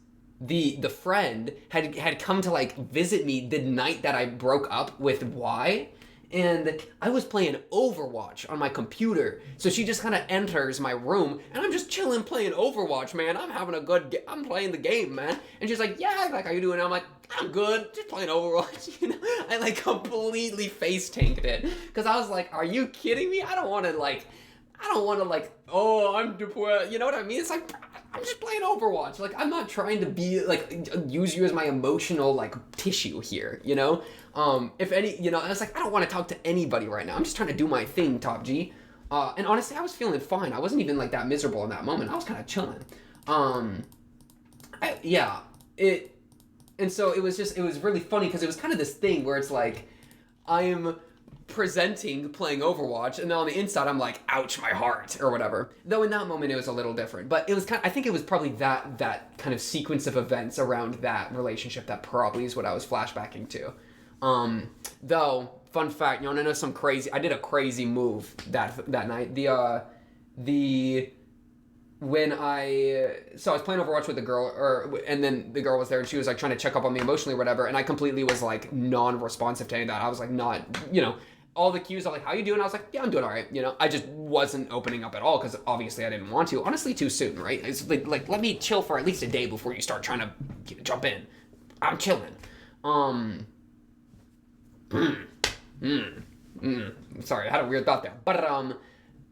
the friend, had come to like visit me the night that I broke up with Y, and I was playing Overwatch on my computer. So she just kind of enters my room, and I'm just chilling playing Overwatch, man. I'm having a good I'm playing the game, man. And she's like, yeah, like, how you doing? And I'm like, I'm good, just playing Overwatch, I like completely face tanked it. Cause I was like, are you kidding me? I don't wanna like, oh, I'm depressed, you know what I mean? It's like, I'm just playing Overwatch. Like, I'm not trying to be like, use you as my emotional like tissue here, if any, I was like, I don't want to talk to anybody right now. I'm just trying to do my thing, Top G. And honestly, I was feeling fine. I wasn't even like that miserable in that moment. I was kind of chilling. And so it was really funny because it was kind of this thing where it's like, I'm presenting playing Overwatch, and then on the inside I'm like, ouch, my heart, or whatever. Though in that moment it was a little different. But it was I think it was probably that kind of sequence of events around that relationship that probably is what I was flashbacking to. Though, fun fact, you wanna know some crazy, I did a crazy move that night. When I was playing Overwatch with the girl, and then the girl was there, and she was like trying to check up on me emotionally or whatever, and I completely was like non-responsive to any of that. I was like not, all the cues, I'm like, how you doing? I was like, yeah, I'm doing all right. I just wasn't opening up at all because obviously I didn't want to. Honestly, too soon, right? It's like let me chill for at least a day before you start trying to jump in. I'm chilling. Sorry, I had a weird thought there. But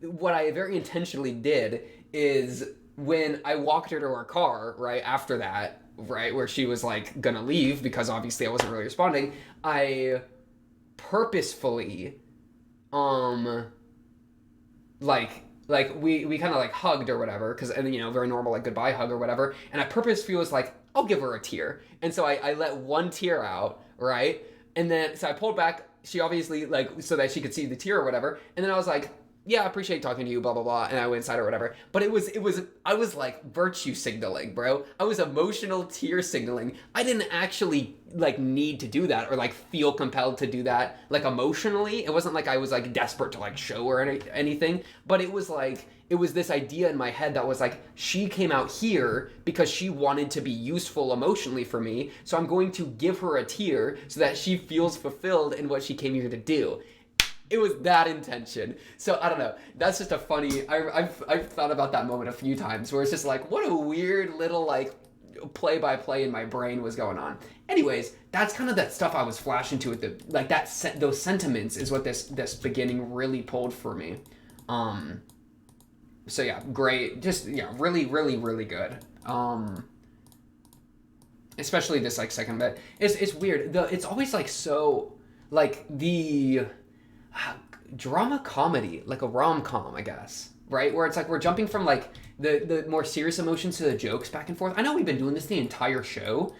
what I very intentionally did is when I walked her to her car, right, after that, right, where she was like gonna leave because obviously I wasn't really responding, I purposefully we kind of like hugged or whatever, because, and very normal like goodbye hug or whatever, and I purposefully was like, I'll give her a tear. And so I let one tear out, right, and then so I pulled back, she obviously like so that she could see the tear or whatever, and then I was like, yeah, I appreciate talking to you, blah, blah, blah, and I went inside or whatever. But I was like virtue signaling, bro. I was emotional tear signaling. I didn't actually like need to do that or like feel compelled to do that like emotionally. It wasn't like I was like desperate to like show or anything, but it was like, it was this idea in my head that was like, she came out here because she wanted to be useful emotionally for me, so I'm going to give her a tear so that she feels fulfilled in what she came here to do. It was that intention. So I don't know. That's just a funny. I've thought about that moment a few times where it's just like, what a weird little like play-by-play in my brain was going on. Anyways, that's kind of that stuff I was flashing to with the like that those sentiments is what this beginning really pulled for me. So yeah, great. Just really, really, really good. Especially this like second bit. It's weird. It's always like so like the drama comedy, like a rom-com, I guess, right? Where it's like we're jumping from like the more serious emotions to the jokes back and forth. I know we've been doing this the entire show.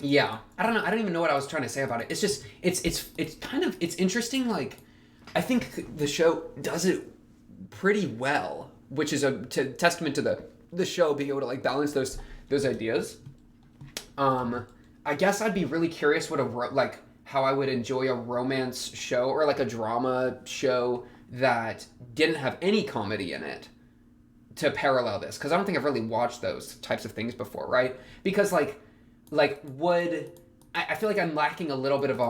Yeah, I don't know. I don't even know what I was trying to say about it. It's just it's kind of it's interesting. Like I think the show does it pretty well, which is a testament to the show being able to like balance those ideas. I guess I'd be really curious what how I would enjoy a romance show or like a drama show that didn't have any comedy in it to parallel this, because I don't think I've really watched those types of things before, right? Because like would I feel like I'm lacking a little bit of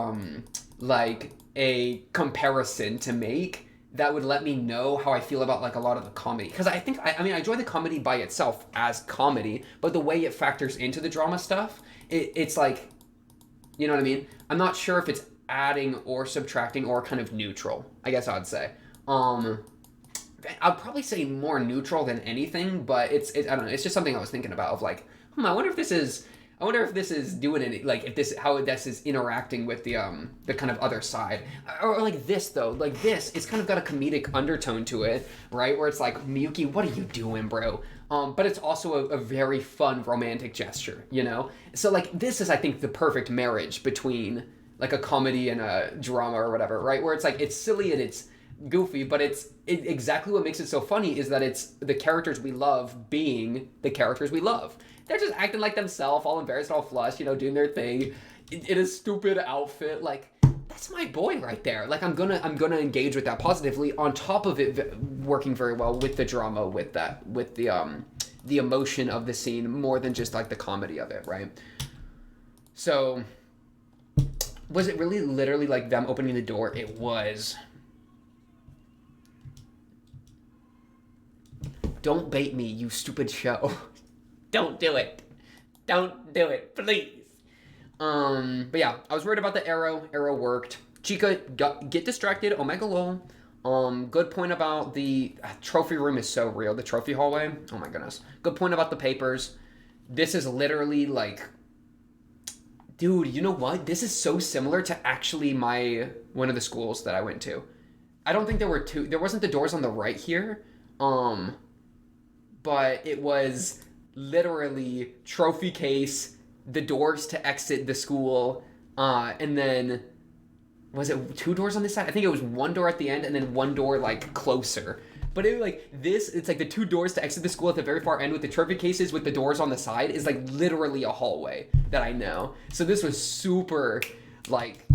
like a comparison to make that would let me know how I feel about like a lot of the comedy, because I think I mean I enjoy the comedy by itself as comedy, but the way it factors into the drama stuff, it's like, you know what I mean? I'm not sure if it's adding or subtracting or kind of neutral, I guess I'd say. I'd probably say more neutral than anything, but it's I don't know, it's just something I was thinking about of like, I wonder if this is doing any, like if this, how this is interacting with the kind of other side, or like this though, like this, it's kind of got a comedic undertone to it, right? Where it's like, Miyuki, what are you doing, bro? But it's also a very fun romantic gesture, you know? So like this is, I think, the perfect marriage between like a comedy and a drama or whatever, right? Where it's like, it's silly and it's goofy, but exactly what makes it so funny is that it's the characters we love being the characters we love. They're just acting like themselves, all embarrassed, all flushed, you know, doing their thing in a stupid outfit. Like, that's my boy right there. Like, I'm gonna engage with that positively, on top of it working very well with the drama, with the emotion of the scene, more than just like the comedy of it, right? So, was it really literally like them opening the door? It was. Don't bait me, you stupid show. Don't do it. Don't do it, please. But yeah, I was worried about the arrow. Arrow worked. Chica, get distracted. Omega lol. Good point about the trophy room is so real. The trophy hallway. Oh my goodness. Good point about the papers. This is literally like, dude, you know what? This is so similar to actually one of the schools that I went to. I don't think there wasn't the doors on the right here. But it was literally trophy case, the doors to exit the school, and then, was it 2 doors on this side? I think it was 1 door at the end and then 1 door like closer. But it like this, it's like the 2 doors to exit the school at the very far end with the trophy cases with the doors on the side is like literally a hallway that I know. So this was super, like,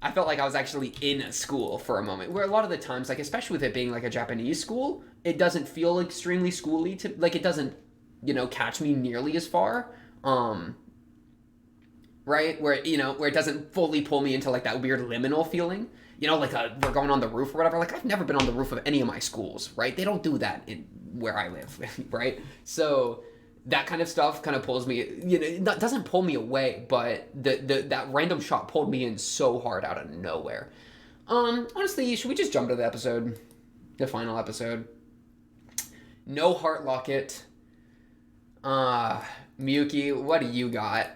I felt like I was actually in a school for a moment, where a lot of the times, like especially with it being like a Japanese school, it doesn't feel extremely schooly to, like, it doesn't, you know, catch me nearly as far, right? Where it doesn't fully pull me into like that weird liminal feeling, you know, like we're going on the roof or whatever. Like, I've never been on the roof of any of my schools, right? They don't do that in where I live, right? So that kind of stuff kind of pulls me, you know, it doesn't pull me away, but that random shot pulled me in so hard out of nowhere. Honestly, should we just jump to the episode? The final episode. No heart locket. Miyuki, what do you got?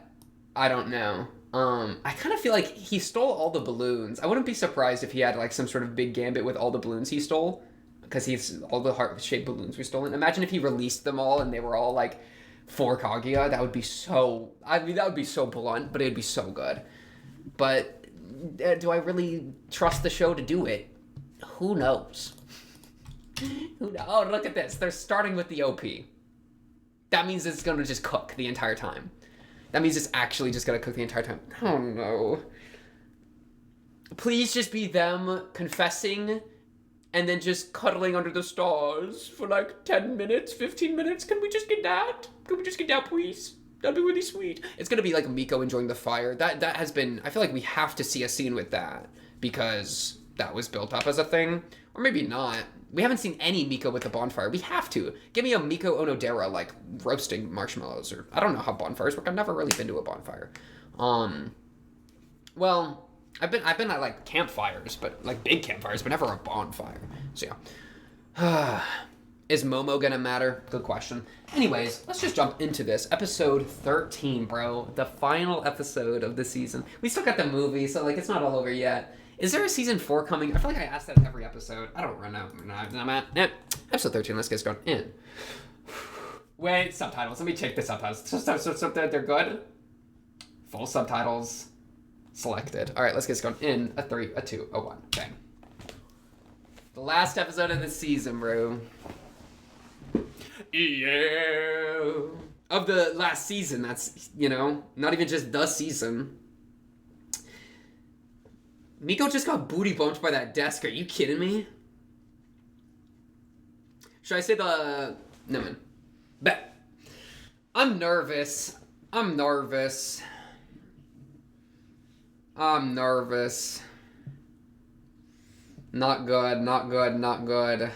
I don't know. I kind of feel like he stole all the balloons. I wouldn't be surprised if he had like some sort of big gambit with all the balloons he stole, because all the heart-shaped balloons were stolen. Imagine if he released them all and they were all like for Kaguya. That would be so, I mean, that would be so blunt, but it'd be so good. But do I really trust the show to do it? Who knows? Oh, look at this. They're starting with the OP. That means it's going to just cook the entire time. That means it's actually just going to cook the entire time. Oh, no. Please just be them confessing and then just cuddling under the stars for like 10 minutes, 15 minutes. Can we just get that? Can we just get that, please? That'd be really sweet. It's going to be like Miko enjoying the fire. That has been... I feel like we have to see a scene with that, because that was built up as a thing. Or maybe not. We haven't seen any Miko with a bonfire. We have to. Give me a Miko Onodera, like, roasting marshmallows. Or I don't know how bonfires work. I've never really been to a bonfire. Well, I've been at, like, campfires, but, like, big campfires, but never a bonfire. So, yeah. Is Momo gonna matter? Good question. Anyways, let's just jump into this. Episode 13, bro. The final episode of the season. We still got the movie, so, like, it's not all over yet. Is there a season 4 coming? I feel like I asked that every episode. I don't know. Episode 13, let's get going in. Wait, subtitles. Let me check the subtitles. So they're good? Full subtitles selected. All right, let's get going in. A 3, a 2, a 1. Bang. The last episode of the season, bro. Yeah. Of the last season, that's, you know, not even just the season. Miko just got booty bumped by that desk. Are you kidding me? Should I say the... No, man. Bet. I'm nervous. I'm nervous. I'm nervous. Not good, not good, not good.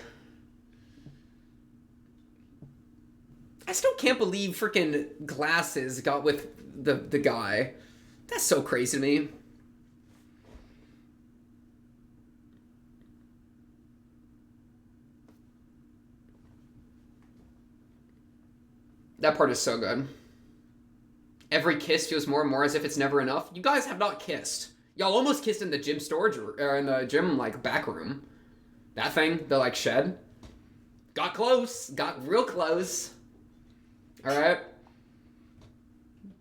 I still can't believe freaking glasses got with the guy. That's so crazy to me. That part is so good. Every kiss feels more and more as if it's never enough. You guys have not kissed. Y'all almost kissed in the gym storage, or in the gym, like, back room. That thing, the, like, shed. Got close. Got real close. Alright?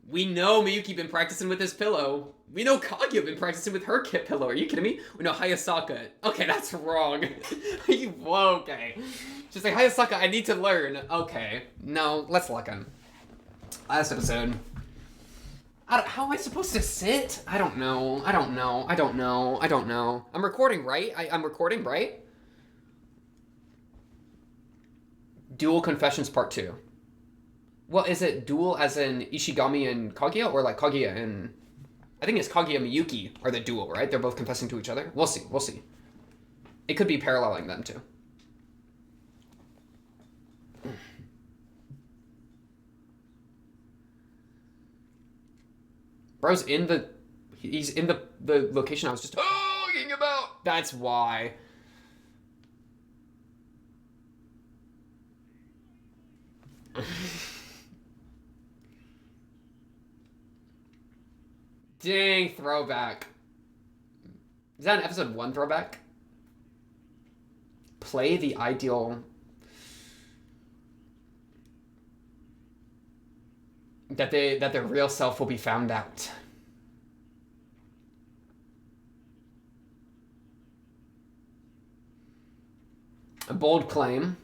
We know Miyuki been practicing with his pillow. We know Kaguya been practicing with her kit pillow. Are you kidding me? We know Hayasaka. Okay, that's wrong. Whoa, okay. She's like, Hayasaka, I need to learn. Okay. No, let's look in. Last episode. How am I supposed to sit? I don't know. I don't know. I don't know. I don't know. I'm recording, right? I'm recording, right? Dual Confessions Part 2. Well, is it dual as in Ishigami and Kaguya? Or like Kaguya and... I think it's Kaguya and Miyuki are the dual, right? They're both confessing to each other? We'll see. We'll see. It could be paralleling them, too. Bro's in the... He's in the location I was just talking about. That's why. Dang, throwback. Is that an episode 1 throwback? Play the ideal... That their real self will be found out. A bold claim.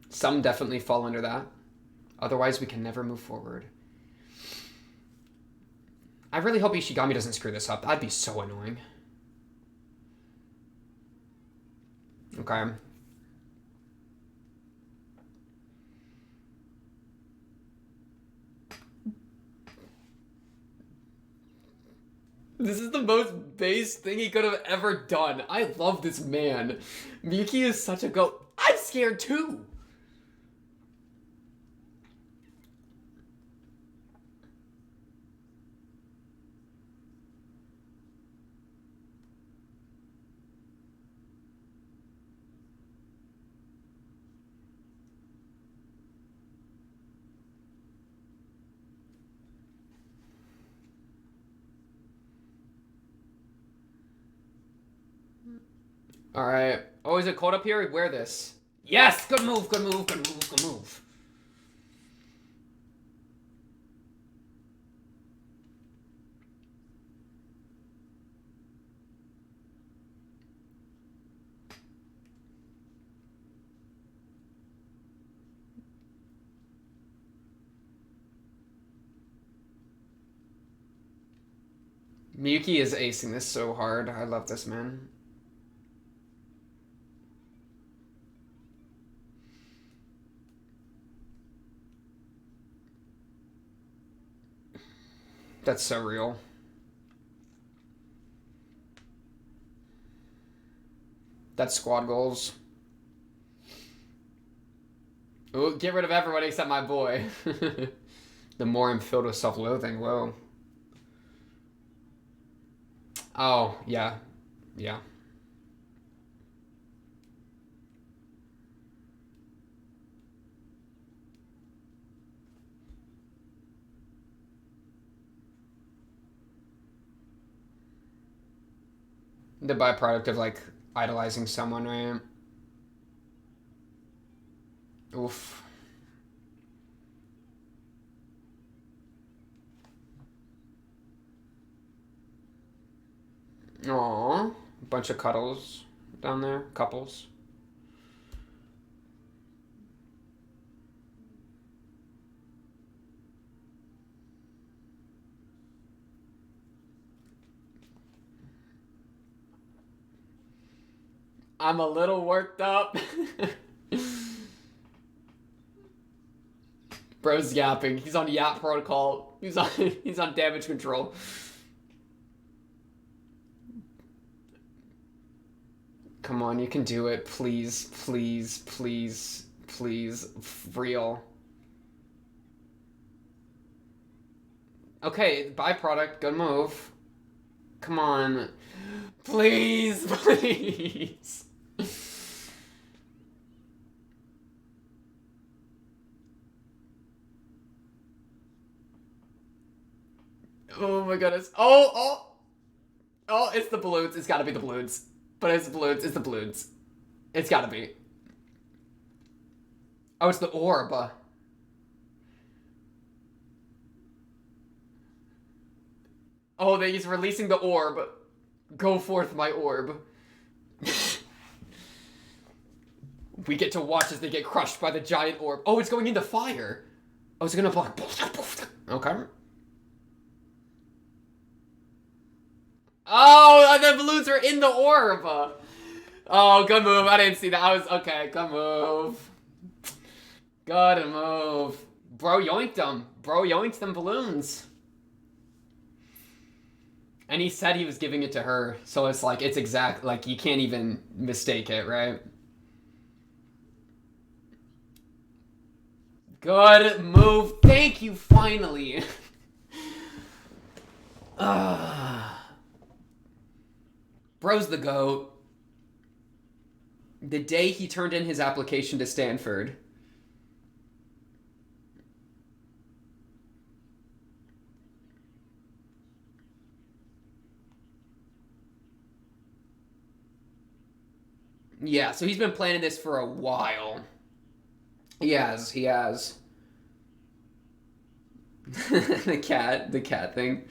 Some definitely fall under that. Otherwise, we can never move forward. I really hope Ishigami doesn't screw this up. That'd be so annoying. Okay. This is the most base thing he could have ever done. I love this man. Miyuki is such a goat. I'm scared too. Alright. Oh, is it cold up here? Wear this. Yes! Good move, good move, good move, good move. Miyuki is acing this so hard. I love this man. That's so real. That's squad goals. Ooh, get rid of everyone except my boy. The more I'm filled with self-loathing, whoa. Oh, yeah. Yeah. The byproduct of, like, idolizing someone, right? Oof. Aww. A bunch of cuddles down there. Couples. I'm a little worked up. Bro's yapping. He's on yap protocol. He's on damage control. Come on, you can do it. Please, please, please, please. Real. Okay, byproduct. Good move. Come on. Please, please. Oh my goodness. Oh, it's the balloons. It's gotta be the balloons. But it's the balloons. It's the balloons. It's gotta be. Oh, it's the orb. Oh, he's releasing the orb. Go forth, my orb. We get to watch as they get crushed by the giant orb. Oh, it's going into fire. Oh, it's gonna block. Okay. Oh, the balloons are in the orb. Oh, good move. I didn't see that. I was okay. Good move. Good move. Bro yoinked them. Bro yoinked them balloons. And he said he was giving it to her, so it's like, it's exact, like, you can't even mistake it, right? Good move. Thank you, finally. Bro's the GOAT. The day he turned in his application to Stanford. Yeah, so he's been planning this for a while. He has. The cat thing.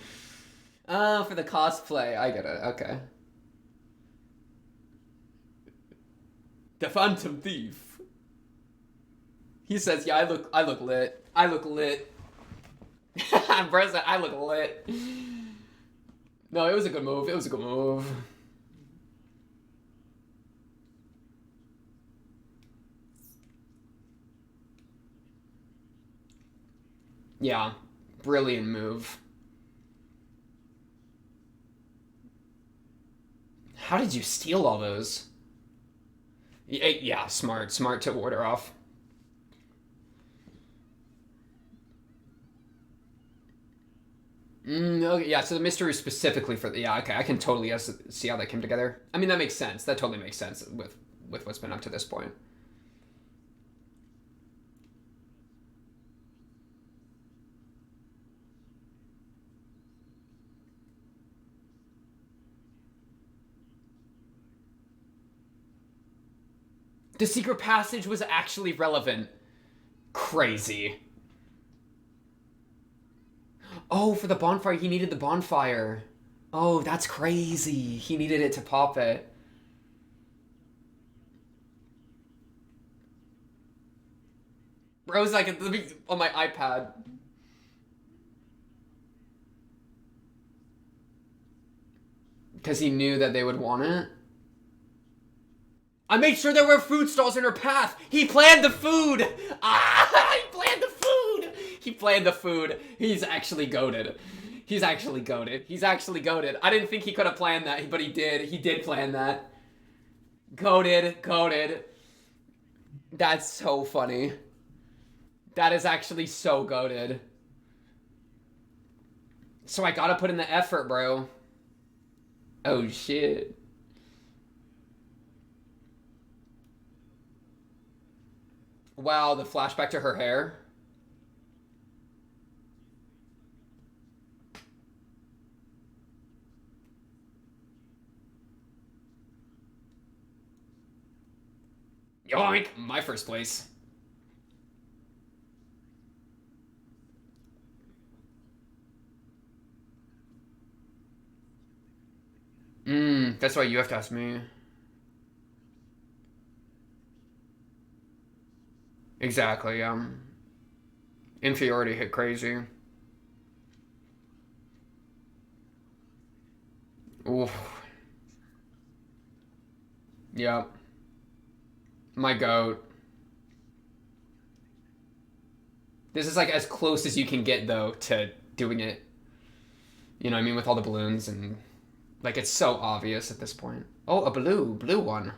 Oh, for the cosplay. I get it. Okay. The Phantom Thief. He says, yeah, I look lit. I look lit. Bro said, I look lit. No, it was a good move. It was a good move. Yeah, brilliant move. How did you steal all those? Yeah, smart to ward her off. Okay, yeah, so the mystery is specifically for the... Yeah, okay, I can totally see how that came together. I mean, that makes sense. That totally makes sense with what's been up to this point. The secret passage was actually relevant. Crazy. Oh, for the bonfire, he needed the bonfire. Oh, that's crazy. He needed it to pop it. Bro's like, on my iPad. Because he knew that they would want it. I made sure there were food stalls in her path. He planned the food. He planned the food. He planned the food. He's actually goated. He's actually goated. He's actually goated. I didn't think he could have planned that, but he did. He did plan that. Goated. That's so funny. That is actually so goated. So I gotta put in the effort, bro. Oh, shit. Wow, the flashback to her hair. Yoink! My first place. That's why you have to ask me. Exactly, inferiority hit crazy. Oof. Yep. My goat. This is like as close as you can get though to doing it. You know what I mean? With all the balloons and like it's so obvious at this point. Oh, a blue one.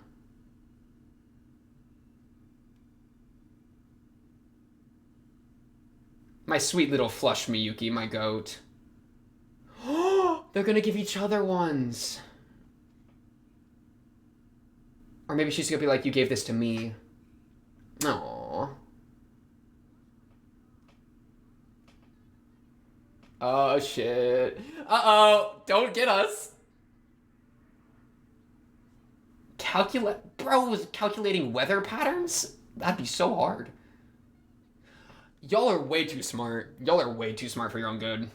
My sweet little flush Miyuki, my goat. They're gonna give each other ones. Or maybe she's gonna be like, you gave this to me. Aww. Oh, shit. Uh-oh. Don't get us. Bro was calculating weather patterns? That'd be so hard. Y'all are way too smart. Y'all are way too smart for your own good.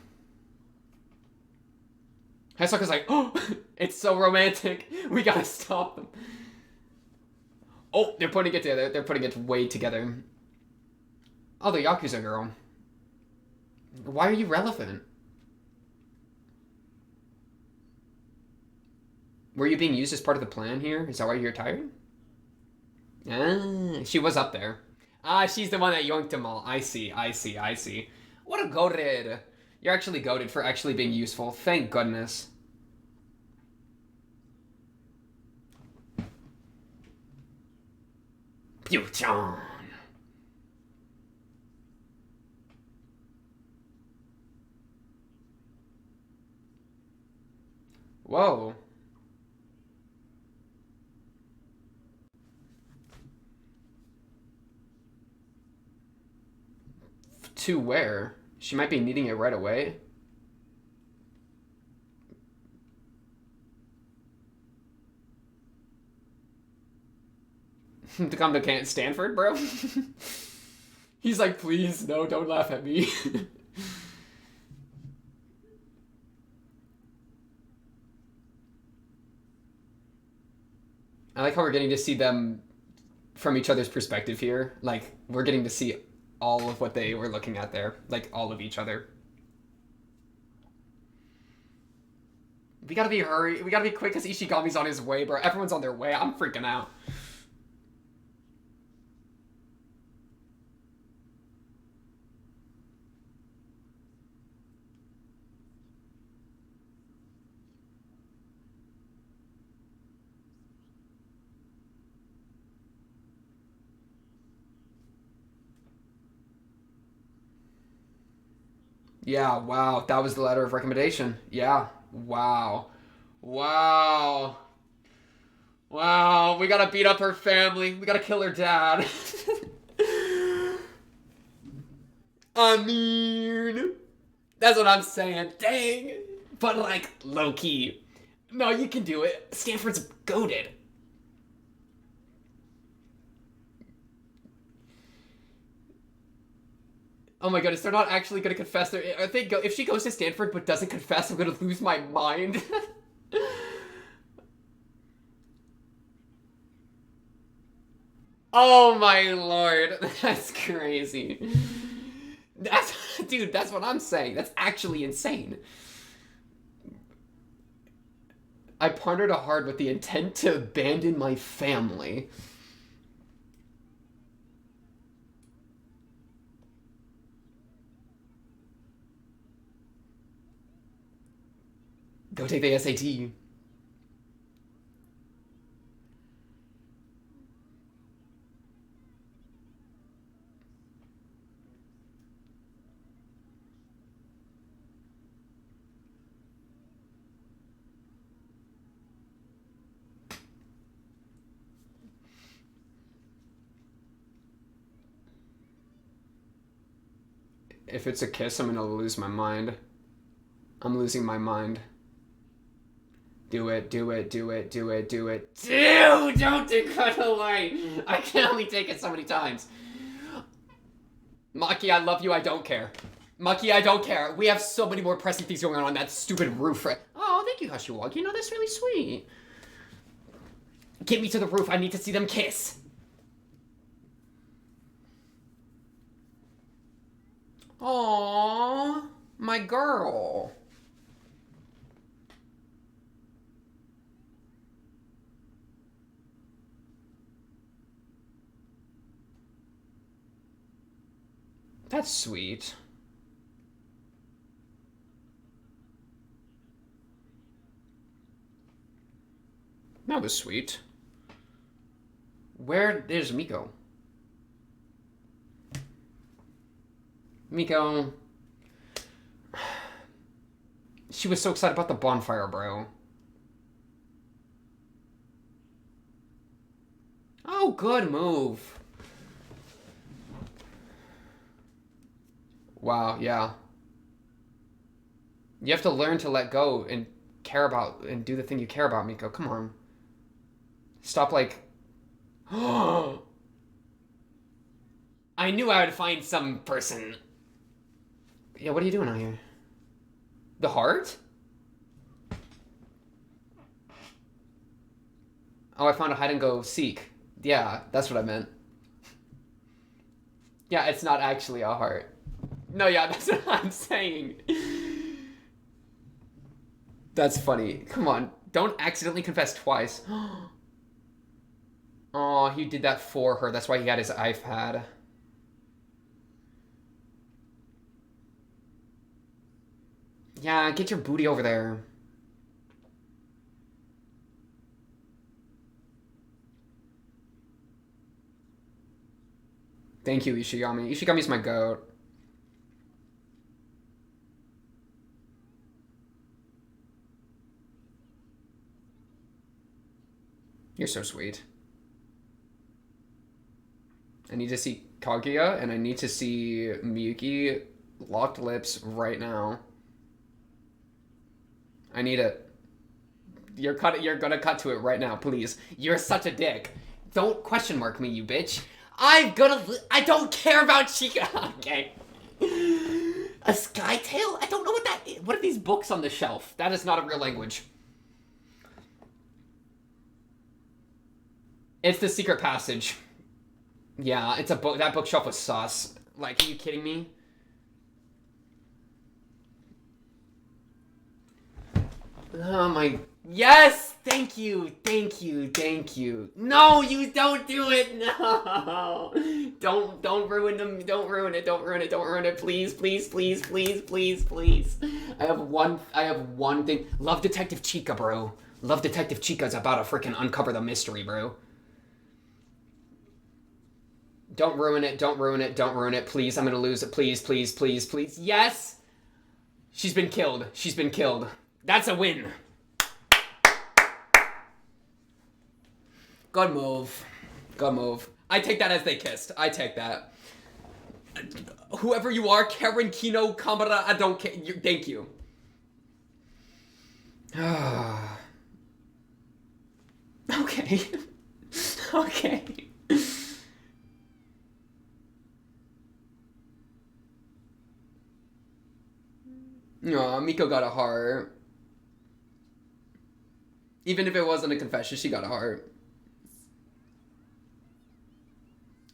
Hisoka's like, oh, it's so romantic. We gotta stop them. Oh, they're putting it together. They're putting it way together. Oh, the Yakuza girl. Why are you relevant? Were you being used as part of the plan here? Is that why you're tired? Ah, she was up there. Ah, she's the one that yoinked them all. I see. What a goated. You're actually goated for actually being useful. Thank goodness. Pyuchan. Whoa. To where? She might be needing it right away. To come to Stanford, bro? He's like, please, no, don't laugh at me. I like how we're getting to see them from each other's perspective here. Like, we're getting to see all of what they were looking at there. Like, all of each other. We gotta be hurry. We gotta be quick because Ishigami's on his way, bro. Everyone's on their way. I'm freaking out. Yeah, wow. That was the letter of recommendation. Yeah. Wow. Wow. Wow. We gotta beat up her family. We gotta kill her dad. I mean, that's what I'm saying. Dang. But like, low key. No, you can do it. Stanford's goated. Oh my goodness, they're not actually going to confess. I think if she goes to Stanford but doesn't confess, I'm going to lose my mind. Oh my lord, that's crazy. Dude, that's what I'm saying. That's actually insane. I pondered hard with the intent to abandon my family. Go take the SAT. If it's a kiss, I'm gonna lose my mind. I'm losing my mind. Do it, do it, do it, do it, do it. Dude, don't take it away. I can only take it so many times. Maki, I love you, I don't care. Maki, I don't care. We have so many more pressing things going on that stupid roof. Oh, thank you, Hashiwag. You know, that's really sweet. Get me to the roof. I need to see them kiss. Aww, my girl. That's sweet. That was sweet. Where is Miko? Miko... She was so excited about the bonfire, bro. Oh, good move. Wow, yeah. You have to learn to let go and care about and do the thing you care about, Miko. Come on. Stop like... I knew I would find some person. Yeah, what are you doing out here? The heart? Oh, I found a hide and go seek. Yeah, that's what I meant. Yeah, it's not actually a heart. No, yeah, that's what I'm saying. That's funny. Come on, don't accidentally confess twice. Oh, he did that for her. That's why he had his iPad. Yeah, get your booty over there. Thank you, Ishigami. Ishigami's my goat. You're so sweet. I need to see Kaguya, and I need to see Miyuki locked lips right now. I need it. You're gonna cut to it right now, please. You're such a dick. Don't question mark me, you bitch. I don't care about Chica. Okay. A Skytail? I don't know what that is. What are these books on the shelf? That is not a real language. It's the secret passage. Yeah, it's a book. That bookshelf was sus. Like, are you kidding me? Oh my... Yes! Thank you! Thank you! Thank you! No, you don't do it! No! Don't ruin them. Don't ruin it. Don't ruin it. Don't ruin it. Please, please, please, please, please, please. I have one thing. Love Detective Chica, bro. Love Detective Chica's about to freaking uncover the mystery, bro. Don't ruin it. Don't ruin it. Don't ruin it. Please, I'm gonna lose it. Please, please, please, please. Yes! She's been killed. She's been killed. That's a win. Good move. Good move. I take that as they kissed. I take that. Whoever you are, Karen Kino Kamara, I don't care. Thank you. Okay. Okay. Aw, Miko got a heart. Even if it wasn't a confession, she got a heart.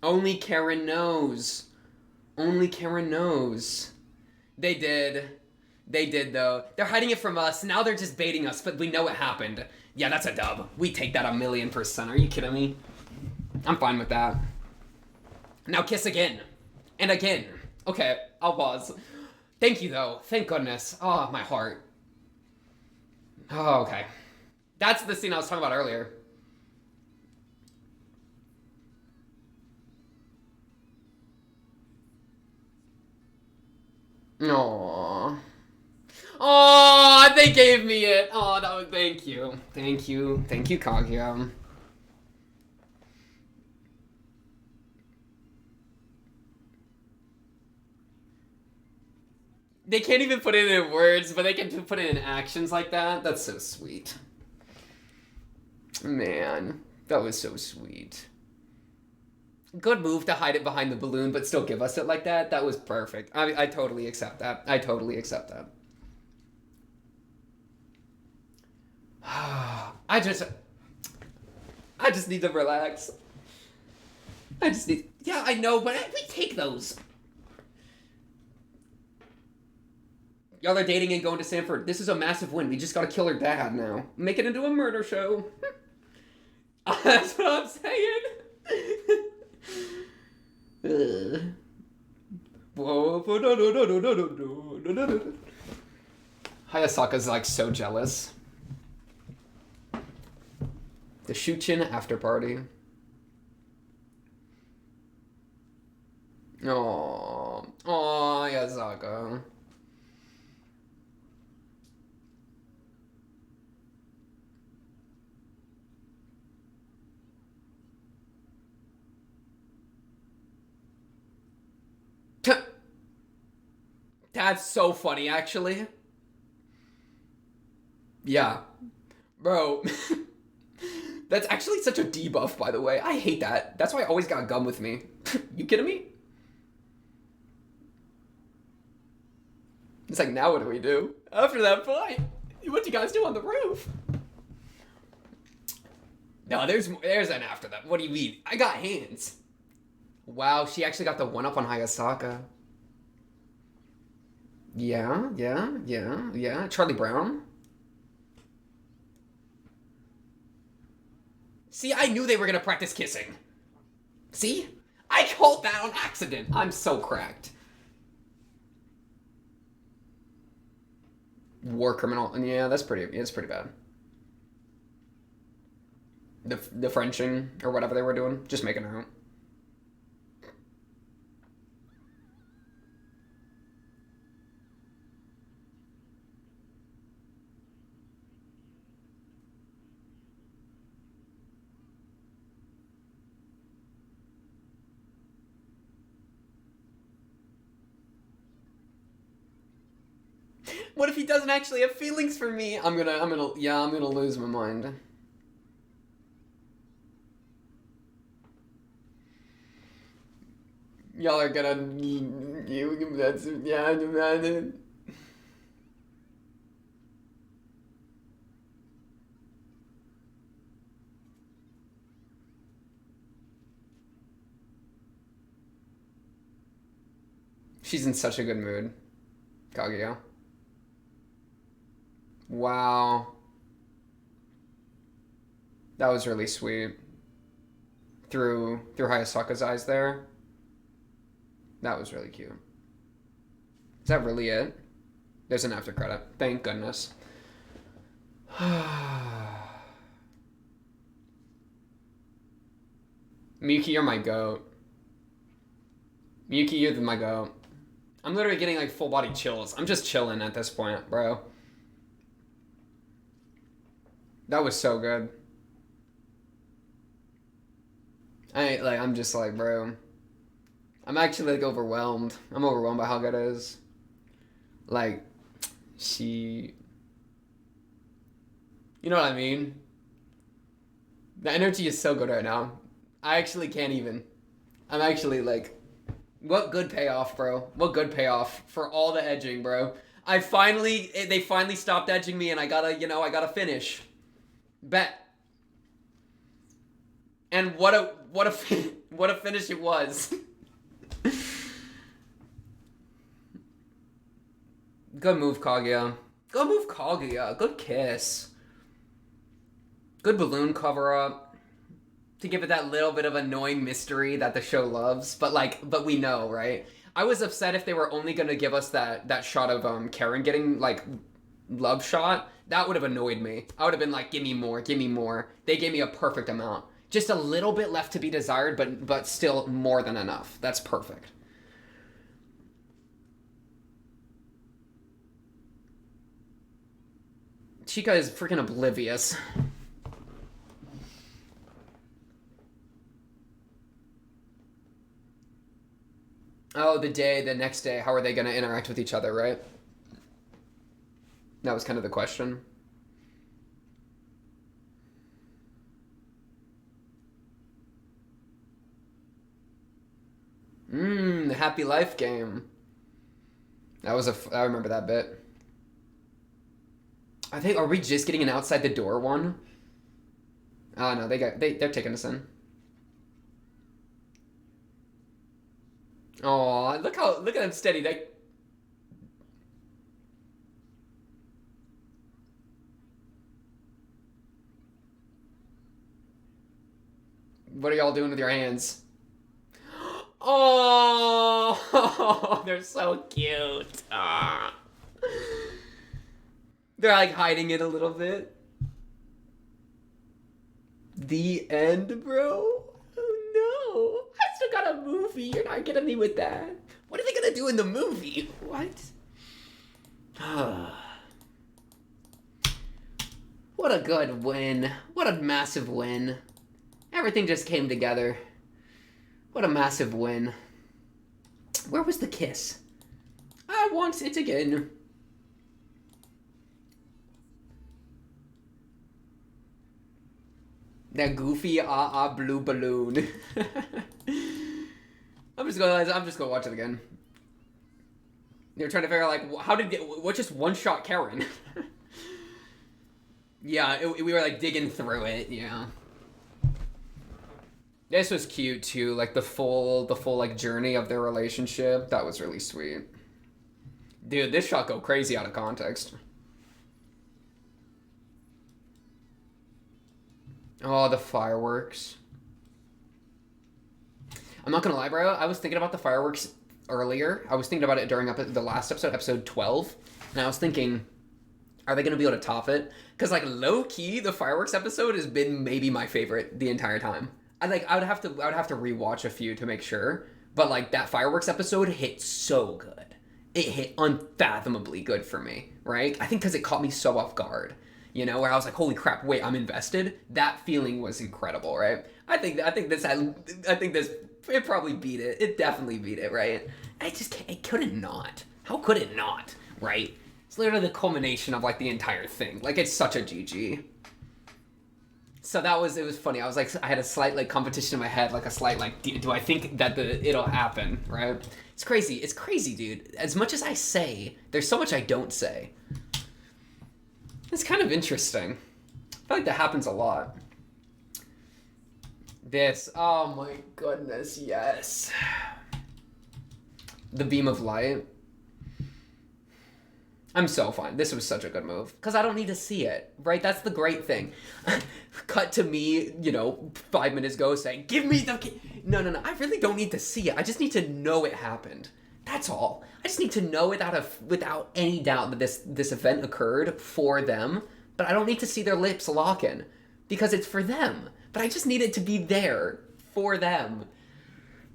Only Karen knows. Only Karen knows. They did. They did, though. They're hiding it from us. Now they're just baiting us, but we know it happened. Yeah, that's a dub. We take that 1,000,000%. Are you kidding me? I'm fine with that. Now kiss again. And again. Okay, I'll pause. Thank you, though. Thank goodness. Oh, my heart. Oh, okay. That's the scene I was talking about earlier. Aww. Aww, they gave me it. Oh, no, thank you. Thank you. Thank you, Kaguya. They can't even put it in words, but they can put it in actions like that. That's so sweet. Man, that was so sweet. Good move to hide it behind the balloon, but still give us it like that. That was perfect. I totally accept that. I totally accept that. I just need to relax. Yeah, I know, but we take those. Y'all are dating and going to Sanford. This is a massive win. We just gotta kill her dad now. Make it into a murder show. That's what I'm saying. Boy, Hayasaka's like so jealous. The Shuchin after party. Oh, Hayasaka. That's so funny, actually. Yeah. Bro. That's actually such a debuff, by the way. I hate that. That's why I always got gum with me. You kidding me? It's like, now what do we do? After that fight, what you guys do on the roof? No, there's an after that. What do you mean? I got hands. Wow, she actually got the one-up on Hayasaka. Yeah. Charlie Brown. See, I knew they were gonna practice kissing. See? I called that on accident. I'm so cracked. War criminal. Yeah, it's pretty bad. The Frenching or whatever they were doing, just making out. What if he doesn't actually have feelings for me? I'm gonna lose my mind. Y'all are gonna, yeah. She's in such a good mood, Kaguya. Wow. That was really sweet. Through Hayasaka's eyes there. That was really cute. Is that really it? There's an after credit. Thank goodness. Miyuki, you're my goat. Miyuki, you're my goat. I'm literally getting like full body chills. I'm just chilling at this point, bro. That was so good. I'm just like, bro. I'm actually like overwhelmed. I'm overwhelmed by how good it is. Like, she... You know what I mean? The energy is so good right now. I actually can't even. I'm actually like... What good payoff, bro. What good payoff for all the edging, bro. They finally stopped edging me and I gotta finish. Bet. And what a finish it was. Good move, Kaguya. Good move, Kaguya. Good kiss. Good balloon cover up. To give it that little bit of annoying mystery that the show loves. But we know, right? I was upset if they were only gonna give us that shot of Karen getting like love shot. That would have annoyed me. I would have been like, give me more, give me more. They gave me a perfect amount. Just a little bit left to be desired, but still more than enough. That's perfect. Chica is freaking oblivious. Oh, the next day, how are they going to interact with each other, right? That was kind of the question. The Happy Life game. I remember that bit. Are we just getting an outside the door one? Oh no, they're taking us in. Oh, look at them steady. What are y'all doing with your hands? Oh, they're so cute. Ah. They're like hiding it a little bit. The end, bro? Oh no. I still got a movie. You're not getting me with that. What are they gonna do in the movie? What? What a good win. What a massive win. Everything just came together. What a massive win. Where was the kiss? I want it again. That goofy blue balloon. I'm just gonna watch it again. They're trying to figure out like what just one shot Karen. Yeah, we were like digging through it. Yeah. This was cute too, like the full like journey of their relationship. That was really sweet. Dude, this shot go crazy out of context. Oh, the fireworks. I'm not gonna lie, bro. I was thinking about the fireworks earlier. I was thinking about it during the last episode, episode 12, and I was thinking, are they gonna be able to top it? Because like low key, the fireworks episode has been maybe my favorite the entire time. I would have to rewatch a few to make sure, but like that fireworks episode hit so good. It hit unfathomably good for me, right? I think because it caught me so off guard, you know, where I was like, holy crap, wait, I'm invested. That feeling was incredible, right? I think this it probably beat it. It definitely beat it, right? It couldn't not. How could it not, right? It's literally the culmination of like the entire thing. Like it's such a GG. So it was funny. I was like, I had a slight like competition in my head, like a slight like, do I think that it'll happen, right? It's crazy, dude. As much as I say, there's so much I don't say. It's kind of interesting. I feel like that happens a lot. Oh my goodness, yes. The beam of light. I'm so fine. This was such a good move. Because I don't need to see it, right? That's the great thing. Cut to me, 5 minutes ago saying, give me the key. No. I really don't need to see it. I just need to know it happened. That's all. I just need to know without any doubt that this event occurred for them. But I don't need to see their lips locking. Because it's for them. But I just need it to be there for them.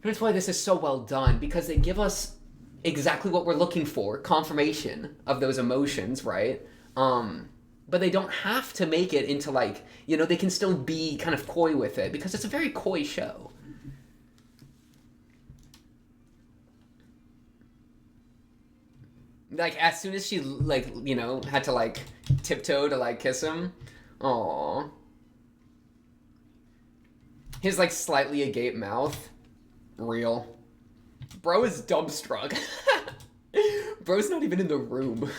That's why this is so well done. Because they give us exactly what we're looking for, confirmation of those emotions, right? But they don't have to make it into like, they can still be kind of coy with it because it's a very coy show. Like as soon as she like, had to like tiptoe to like kiss him. Aww. His like slightly agape mouth. Real. Bro is dumbstruck. Bro's not even in the room.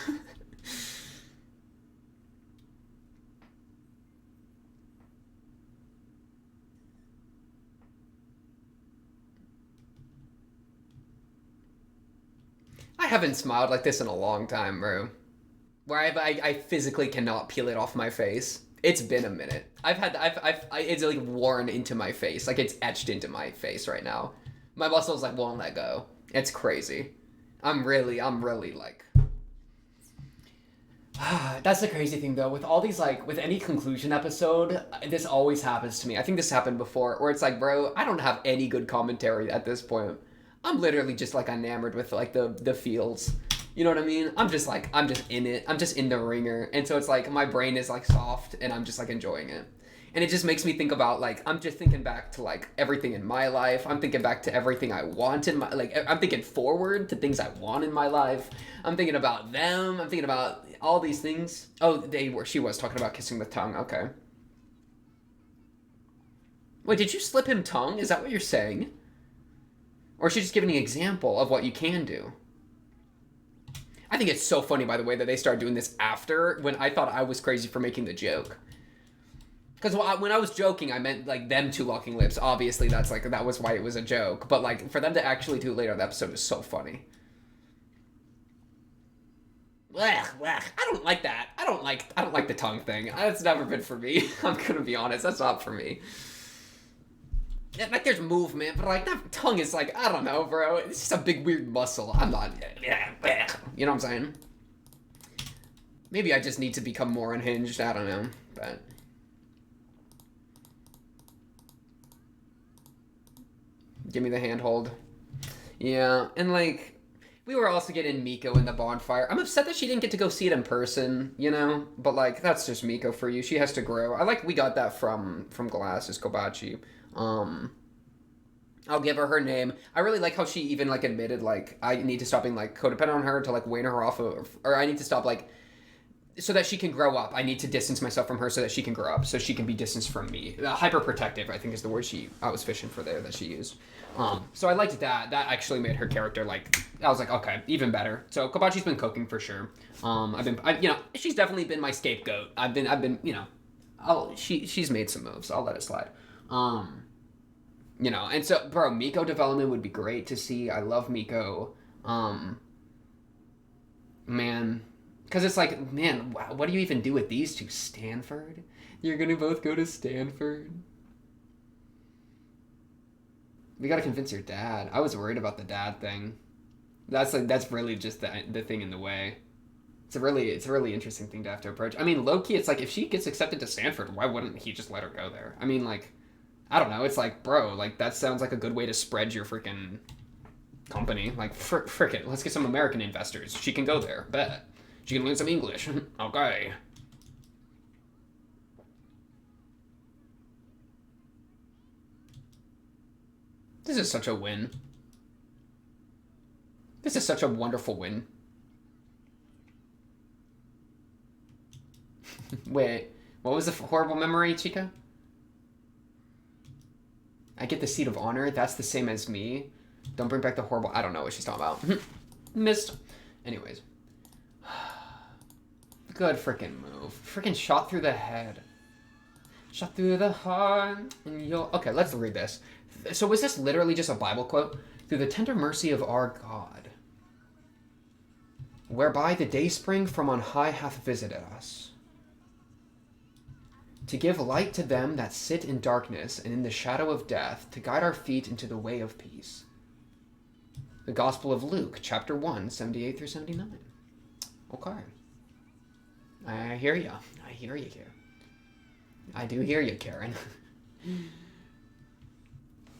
I haven't smiled like this in a long time, bro. Where I physically cannot peel it off my face. It's been a minute. It's like worn into my face. Like it's etched into my face right now. My muscles like won't let go. It's crazy. I'm really like. That's the crazy thing though. With all these like, with any conclusion episode, this always happens to me. I think this happened before, where it's like, bro, I don't have any good commentary at this point. I'm literally just like enamored with like the feels. You know what I mean? I'm just in it. I'm just in the ringer. And so it's like my brain is like soft and I'm just like enjoying it. And it just makes me think about like, I'm just thinking back to like everything in my life. I'm thinking back to everything I want in my, like I'm thinking forward to things I want in my life. I'm thinking about them. I'm thinking about all these things. Oh, she was talking about kissing with tongue. Okay. Wait, did you slip him tongue? Is that what you're saying? Or is she just giving an example of what you can do? I think it's so funny, by the way, that they started doing this after when I thought I was crazy for making the joke. Because when I was joking, I meant like them two locking lips. Obviously, that was why it was a joke. But like for them to actually do it later in the episode is so funny. Blech. I don't like that. I don't like the tongue thing. That's never been for me. I'm gonna be honest. That's not for me. like there's movement, but like that tongue is like, I don't know, bro. It's just a big weird muscle. I'm not, you know what I'm saying? Maybe I just need to become more unhinged. I don't know, but give me the handhold. Yeah, and like we were also getting Miko in the bonfire. I'm upset that she didn't get to go see it in person, you know? But like that's just Miko for you. She has to grow. I like we got that from Glasses Kobachi. I'll give her her name. I really like how she even like admitted like I need to stop being like codependent on her to like wean her off of, or I need to stop like so that she can grow up. I need to distance myself from her so that she can grow up, so she can be distanced from me. Hyperprotective, I think, is the word I was fishing for there that she used. So I liked that. That actually made her character like I was like, okay, even better. So Kobachi's been cooking for sure. She's definitely been my scapegoat. I've been, she's made some moves. I'll let it slide. And so, bro, Miko development would be great to see. I love Miko. Man. Because it's like, man, what do you even do with these two? Stanford? You're going to both go to Stanford? We got to convince your dad. I was worried about the dad thing. That's really just the thing in the way. It's a really interesting thing to have to approach. I mean, low-key, it's like, if she gets accepted to Stanford, why wouldn't he just let her go there? I mean, like, I don't know. It's like, bro, like, that sounds like a good way to spread your freaking company. Like, frick it. Let's get some American investors. She can go there. Bet. She can learn some English. Okay. This is such a win. This is such a wonderful win. Wait, what was the horrible memory, Chica? I get the seat of honor. That's the same as me. Don't bring back the horrible... I don't know what she's talking about. Missed. Anyways. Good freaking move. Freaking shot through the head. Shot through the heart. And you'll... Okay, let's read this. So was this literally just a Bible quote? Through the tender mercy of our God, whereby the dayspring from on high hath visited us, to give light to them that sit in darkness and in the shadow of death, to guide our feet into the way of peace. The Gospel of Luke, chapter 1, 78 through 79. Okay. I hear ya. I hear you here. I do hear you, Karen.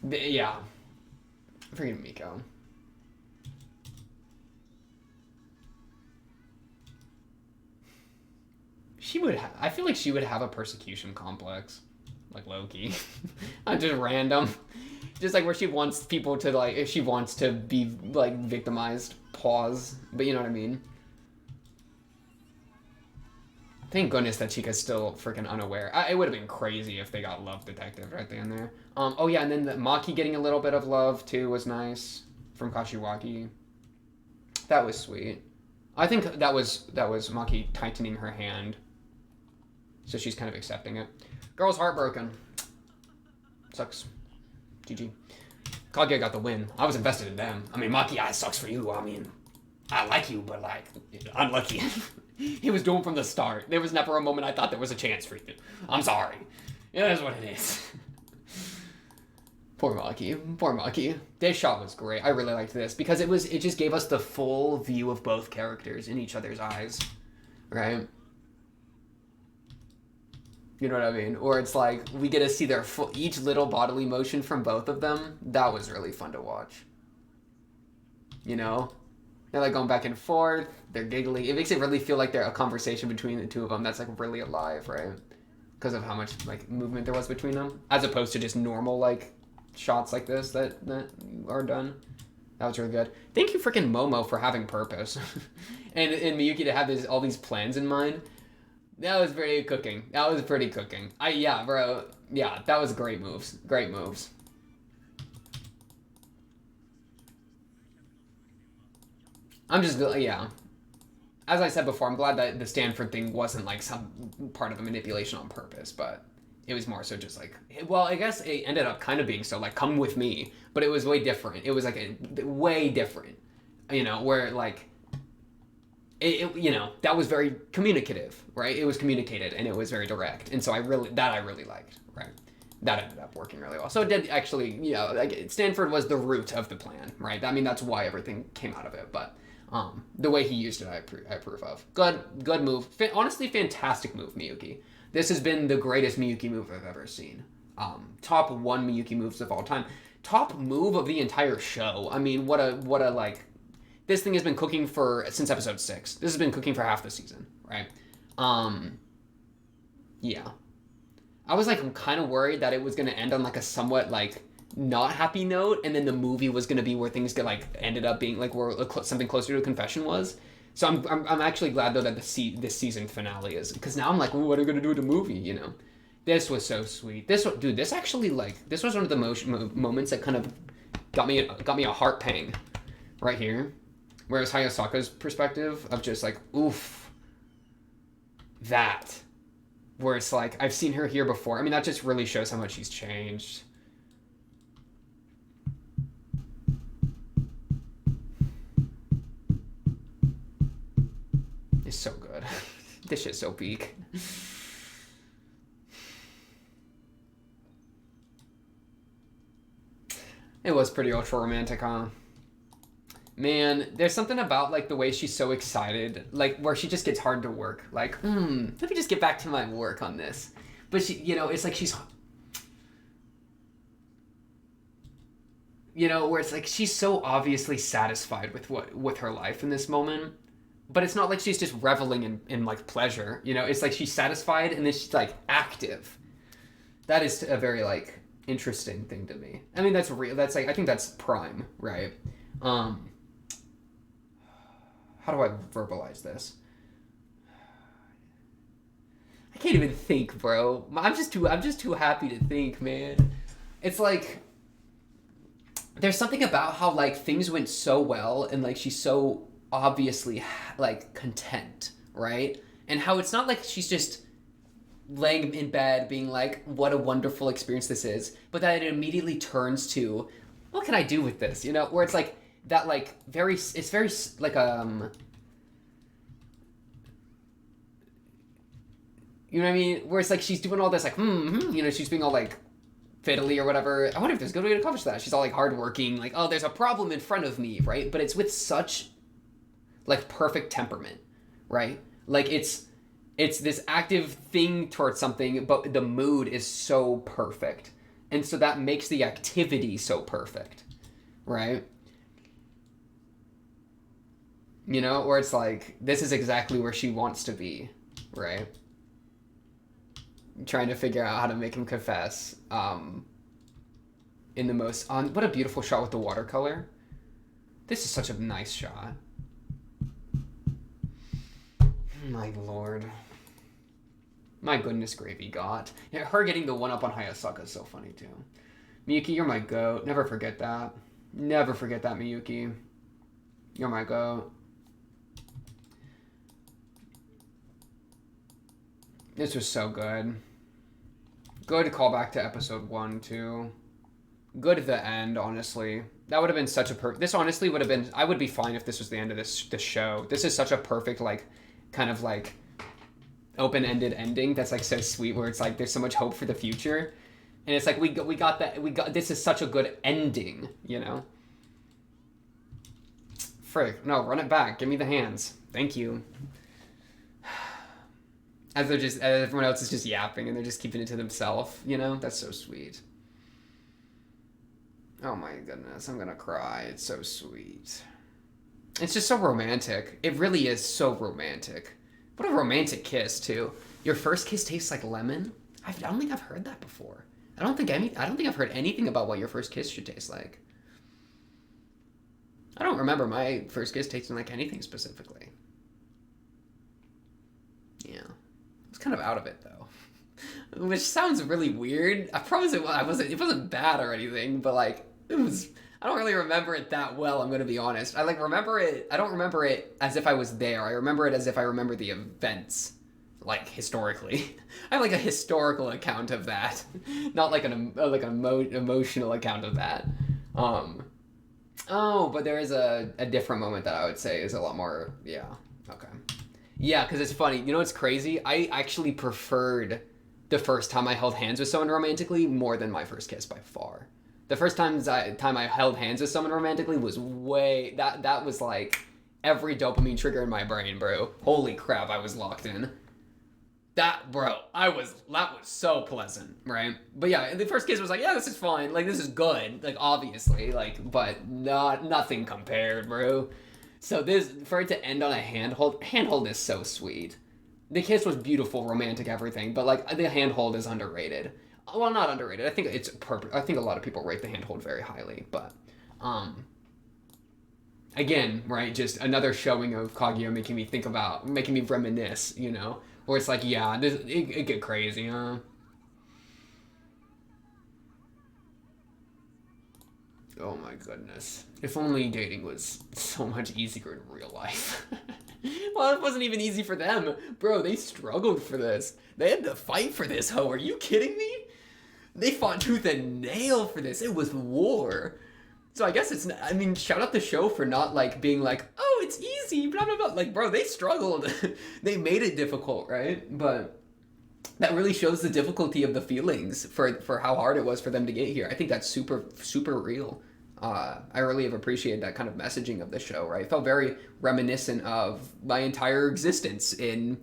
Yeah. Freaking Miko. I feel like she would have a persecution complex. Like Loki. I'm just random. Just like where she wants people to like, if she wants to be like victimized, pause. But you know what I mean? Thank goodness that Chica's still freaking unaware. It would have been crazy if they got Love Detective right there and there. Oh yeah, and then the Maki getting a little bit of love too was nice from Kashiwagi. That was sweet. I think that was Maki tightening her hand, so she's kind of accepting it. Girl's heartbroken. Sucks. GG. Kaguya got the win. I was invested in them. I mean, Maki, it sucks for you. I mean, I like you, but like, unlucky. He was doomed from the start. There was never a moment I thought there was a chance for you. I'm sorry. It is what it is. Poor Maki. Poor Maki. This shot was great. I really liked this because it just gave us the full view of both characters in each other's eyes. Right? You know what I mean? Or it's like we get to see their each little bodily motion from both of them. That was really fun to watch. You know? They're like going back and forth. They're giggling. It makes it really feel like they're a conversation between the two of them that's like really alive, right? Because of how much like movement there was between them, as opposed to just normal like shots like this that are done. That was really good. Thank you, freaking Momo, for having purpose, and Miyuki to have all these plans in mind. That was pretty cooking. That was pretty cooking. Yeah, bro. Yeah, that was great moves. Great moves. I'm just, yeah. As I said before, I'm glad that the Stanford thing wasn't like some part of a manipulation on purpose, but it was more so just like, well, I guess it ended up kind of being so like, come with me, but it was way different. It was like way different, you know, where like, you know, that was very communicative, right? It was communicated and it was very direct. And so I really liked, right? that ended up working really well. So it did actually, like Stanford was the root of the plan, right? I mean, that's why everything came out of it. But the way he used it, I approve of. Good move. Honestly, fantastic move, Miyuki. This has been the greatest Miyuki move I've ever seen. Top 1 Miyuki moves of all time. Top move of the entire show. I mean, what a like. This thing has been cooking since episode 6. This has been cooking for half the season, right? Yeah. I was like, I'm kind of worried that it was going to end on like a somewhat like not happy note, and then the movie was going to be where things get like ended up being like where something closer to a confession was. So I'm actually glad though that this season finale is, because now I'm like, well, what are we going to do with the movie? You know, this was so sweet. This actually like this was one of the moments that kind of got me a heart pang right here. Whereas Hayasaka's perspective of just like, oof, that. Where it's like, I've seen her here before. I mean, that just really shows how much she's changed. It's so good. This shit's so peak. It was pretty ultra romantic, huh? Man, there's something about like the way she's so excited, like where she just gets hard to work. Like, let me just get back to my work on this. But she, it's like she's, where it's like she's so obviously satisfied with her life in this moment. But it's not like she's just reveling in like pleasure. It's like she's satisfied and then she's like active. That is a very like interesting thing to me. I mean, that's real. That's like, I think that's prime, right? How do I verbalize this? I can't even think, bro. I'm just too happy to think, man. It's like there's something about how like things went so well and like she's so obviously like content, right? And how it's not like she's just laying in bed being like, what a wonderful experience this is, but that it immediately turns to, what can I do with this? Where it's like that like it's very like you know what I mean? Where it's like she's doing all this like she's being all like fiddly or whatever. I wonder if there's a good way to accomplish that. She's all like hardworking, like, oh, there's a problem in front of me, right? But it's with such like perfect temperament, right? Like it's this active thing towards something, but the mood is so perfect. And so that makes the activity so perfect, right? Where it's like, this is exactly where she wants to be, right? Trying to figure out how to make him confess. In the most... what a beautiful shot with the watercolor. This is such a nice shot. My lord. My goodness gravy god. Yeah, her getting the one-up on Hayasaka is so funny, too. Miyuki, you're my goat. Never forget that. Never forget that, Miyuki. You're my goat. This was so good. Good callback to episode 1, too. Good at the end, honestly. That would have been such a this honestly would have been... I would be fine if this was the end of this show. This is such a perfect, like, kind of, like, open-ended ending that's, like, so sweet, where it's, like, there's so much hope for the future. And it's like, we got that... This is such a good ending, Frick. No, run it back. Give me the hands. Thank you. As everyone else is just yapping and they're just keeping it to themselves, That's so sweet. Oh my goodness, I'm gonna cry. It's so sweet. It's just so romantic. It really is so romantic. What a romantic kiss, too. Your first kiss tastes like lemon? I don't think I've heard that before. I don't think I've heard anything about what your first kiss should taste like. I don't remember my first kiss tasting like anything specifically. Yeah. I was kind of out of it, though. Which sounds really weird. I promise it wasn't bad or anything, but, like, it was... I don't really remember it that well, I'm going to be honest. I, like, remember it... I don't remember it as if I was there. I remember it as if I remember the events. Like, historically. I have, like, a historical account of that. Not, like, an emotional account of that. Oh, but there is a different moment that I would say is a lot more... Yeah. Okay. Yeah, because it's funny. You know what's crazy? I actually preferred the first time I held hands with someone romantically more than my first kiss by far. The first time I held hands with someone romantically was way... That was like every dopamine trigger in my brain, bro. Holy crap, I was locked in. That was so pleasant, right? But yeah, the first kiss was like, yeah, this is fine. Like, this is good. Like, obviously. Like, but nothing compared, bro. So for it to end on a handhold is so sweet. The kiss was beautiful, romantic, everything, but like the handhold is underrated. Well, not underrated. I think it's perfect. I think a lot of people rate the handhold very highly, but again, right, just another showing of Kaguya making me reminisce, you know, where it's like, yeah, it get crazy, huh? Oh my goodness. If only dating was so much easier in real life. Well, it wasn't even easy for them. Bro, they struggled for this. They had to fight for this, ho. Are you kidding me? They fought tooth and nail for this. It was war. So I guess shout out the show for not, like, being like, oh, it's easy, blah, blah, blah. Like, bro, they struggled. They made it difficult, right? But that really shows the difficulty of the feelings for how hard it was for them to get here. I think that's super, super real. I really have appreciated that kind of messaging of the show, right? It felt very reminiscent of my entire existence in,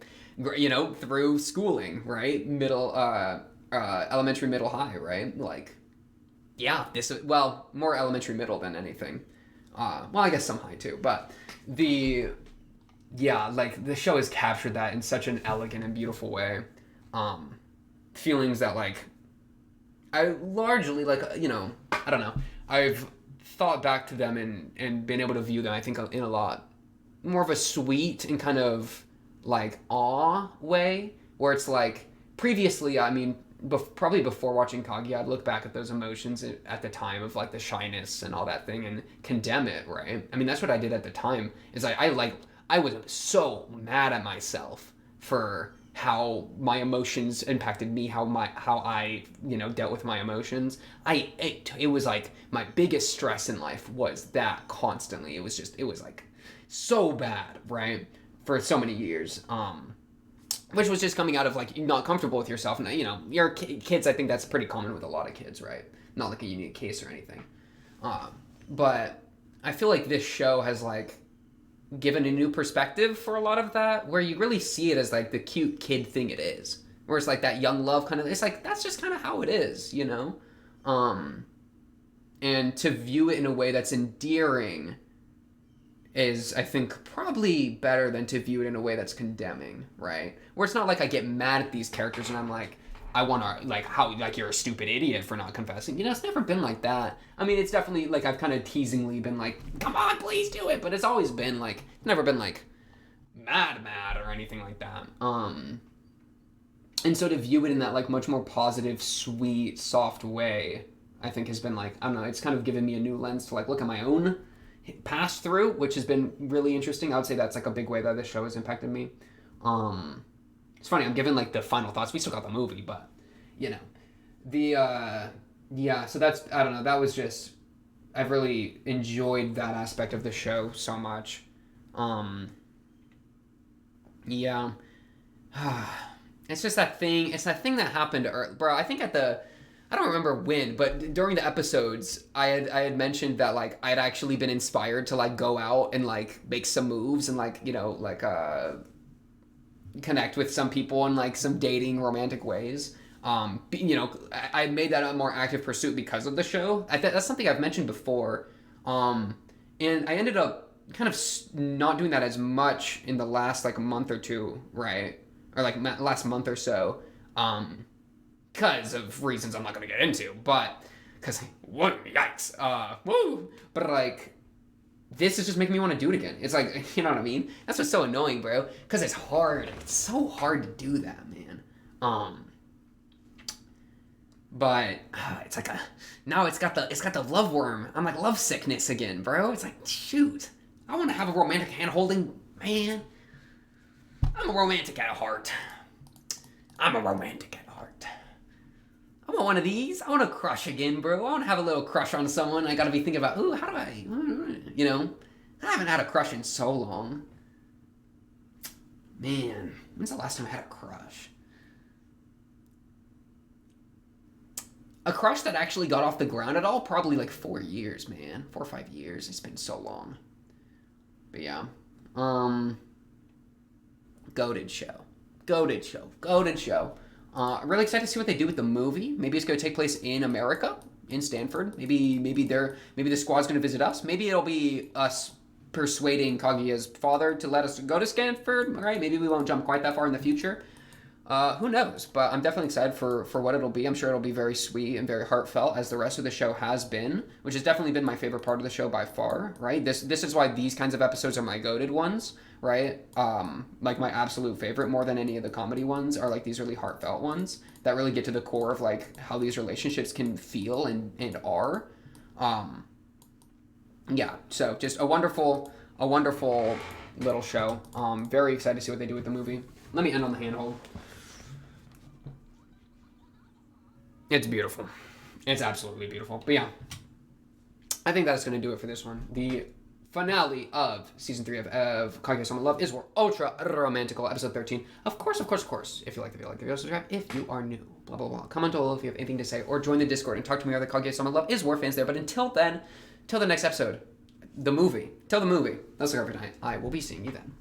you know, through schooling, right? Elementary, middle, high, right? Like, yeah, more elementary, middle than anything. Well, I guess some high too, but the show has captured that in such an elegant and beautiful way. Feelings that, like, I largely, like, you know, I don't know. I've thought back to them and been able to view them, I think, in a lot more of a sweet and kind of, like, awe way, where it's like, previously, I mean, probably before watching Kaguya, I'd look back at those emotions at the time of, like, the shyness and all that thing and condemn it, right? I mean, that's what I did at the time, is I was so mad at myself for how my emotions impacted me, how I, you know, dealt with my emotions. It was like my biggest stress in life was that constantly. It was like so bad, right? For so many years. Which was just coming out of, like, you're not comfortable with yourself. And, you know, you're kids, I think that's pretty common with a lot of kids, right? Not like a unique case or anything. But I feel like this show has, like, given a new perspective for a lot of that, where you really see it as, like, the cute kid thing it is. Where it's like that young love kind of, it's like, that's just kind of how it is, you know? And to view it in a way that's endearing is, I think, probably better than to view it in a way that's condemning, right? Where it's not like I get mad at these characters and I'm like, I want to, like, how, like, you're a stupid idiot for not confessing. You know, it's never been like that. I mean, it's definitely, like, I've kind of teasingly been like, come on, please do it. But it's always been, like, never been, like, mad or anything like that. And so to view it in that, like, much more positive, sweet, soft way, I think has been, like, I don't know, it's kind of given me a new lens to, like, look at my own pass through, which has been really interesting. I would say that's, like, a big way that this show has impacted me. It's funny, I'm giving, like, the final thoughts. We still got the movie, but, you know. So that's, I don't know, that was just, I've really enjoyed that aspect of the show so much. Yeah. It's just that thing, that happened, bro, I think I don't remember when, but during the episodes, I had mentioned that, like, I had actually been inspired to, like, go out and, like, make some moves and, like, you know, like, connect with some people in, like, some dating romantic ways. You know, I made that a more active pursuit because of the show. That's something I've mentioned before. And I ended up kind of not doing that as much in the last, like, month or two, right? Or, like, last month or so. Because of reasons I'm not going to get into, but, because, what, yikes, woo, but, like, this is just making me want to do it again. It's like, you know what I mean? That's what's so annoying, bro, because it's hard. It's so hard to do that, man. But, it's like now it's got the love worm. I'm like, love sickness again, bro. It's like, shoot, I want to have a romantic hand-holding, man. I'm a romantic at heart. I want one of these. I want to crush again, bro. I want to have a little crush on someone. I got to be thinking about, ooh, how do I, you know? I haven't had a crush in so long. Man, when's the last time I had a crush? a crush that actually got off the ground at all, probably like 4 years, man. 4 or 5 years. It's been so long. But yeah. Goated show. Really excited to see what they do with the movie. Maybe it's going to take place in America, in Stanford. Maybe the squad's going to visit us. Maybe it'll be us persuading Kaguya's father to let us go to Stanford, right? Maybe we won't jump quite that far in the future. Who knows? But I'm definitely excited for what it'll be. I'm sure it'll be very sweet and very heartfelt, as the rest of the show has been, which has definitely been my favorite part of the show by far, right? This is why these kinds of episodes are my goated ones, right? Like my absolute favorite, more than any of the comedy ones, are like these really heartfelt ones that really get to the core of like how these relationships can feel and are. Yeah, so just a wonderful little show. Very excited to see what they do with the movie. Let me end on the handhold. It's beautiful. It's absolutely beautiful. But yeah, I think that's going to do it for this one. The finale of season 3 of Kaguya-sama Love is War Ultra Romantical, episode 13. Of course. If you like the video, subscribe if you are new. Blah, blah, blah. Comment below if you have anything to say, or join the Discord and talk to me other Kaguya-sama Love is War fans there. But until then, till the next episode, the movie, that's the night. I will be seeing you then.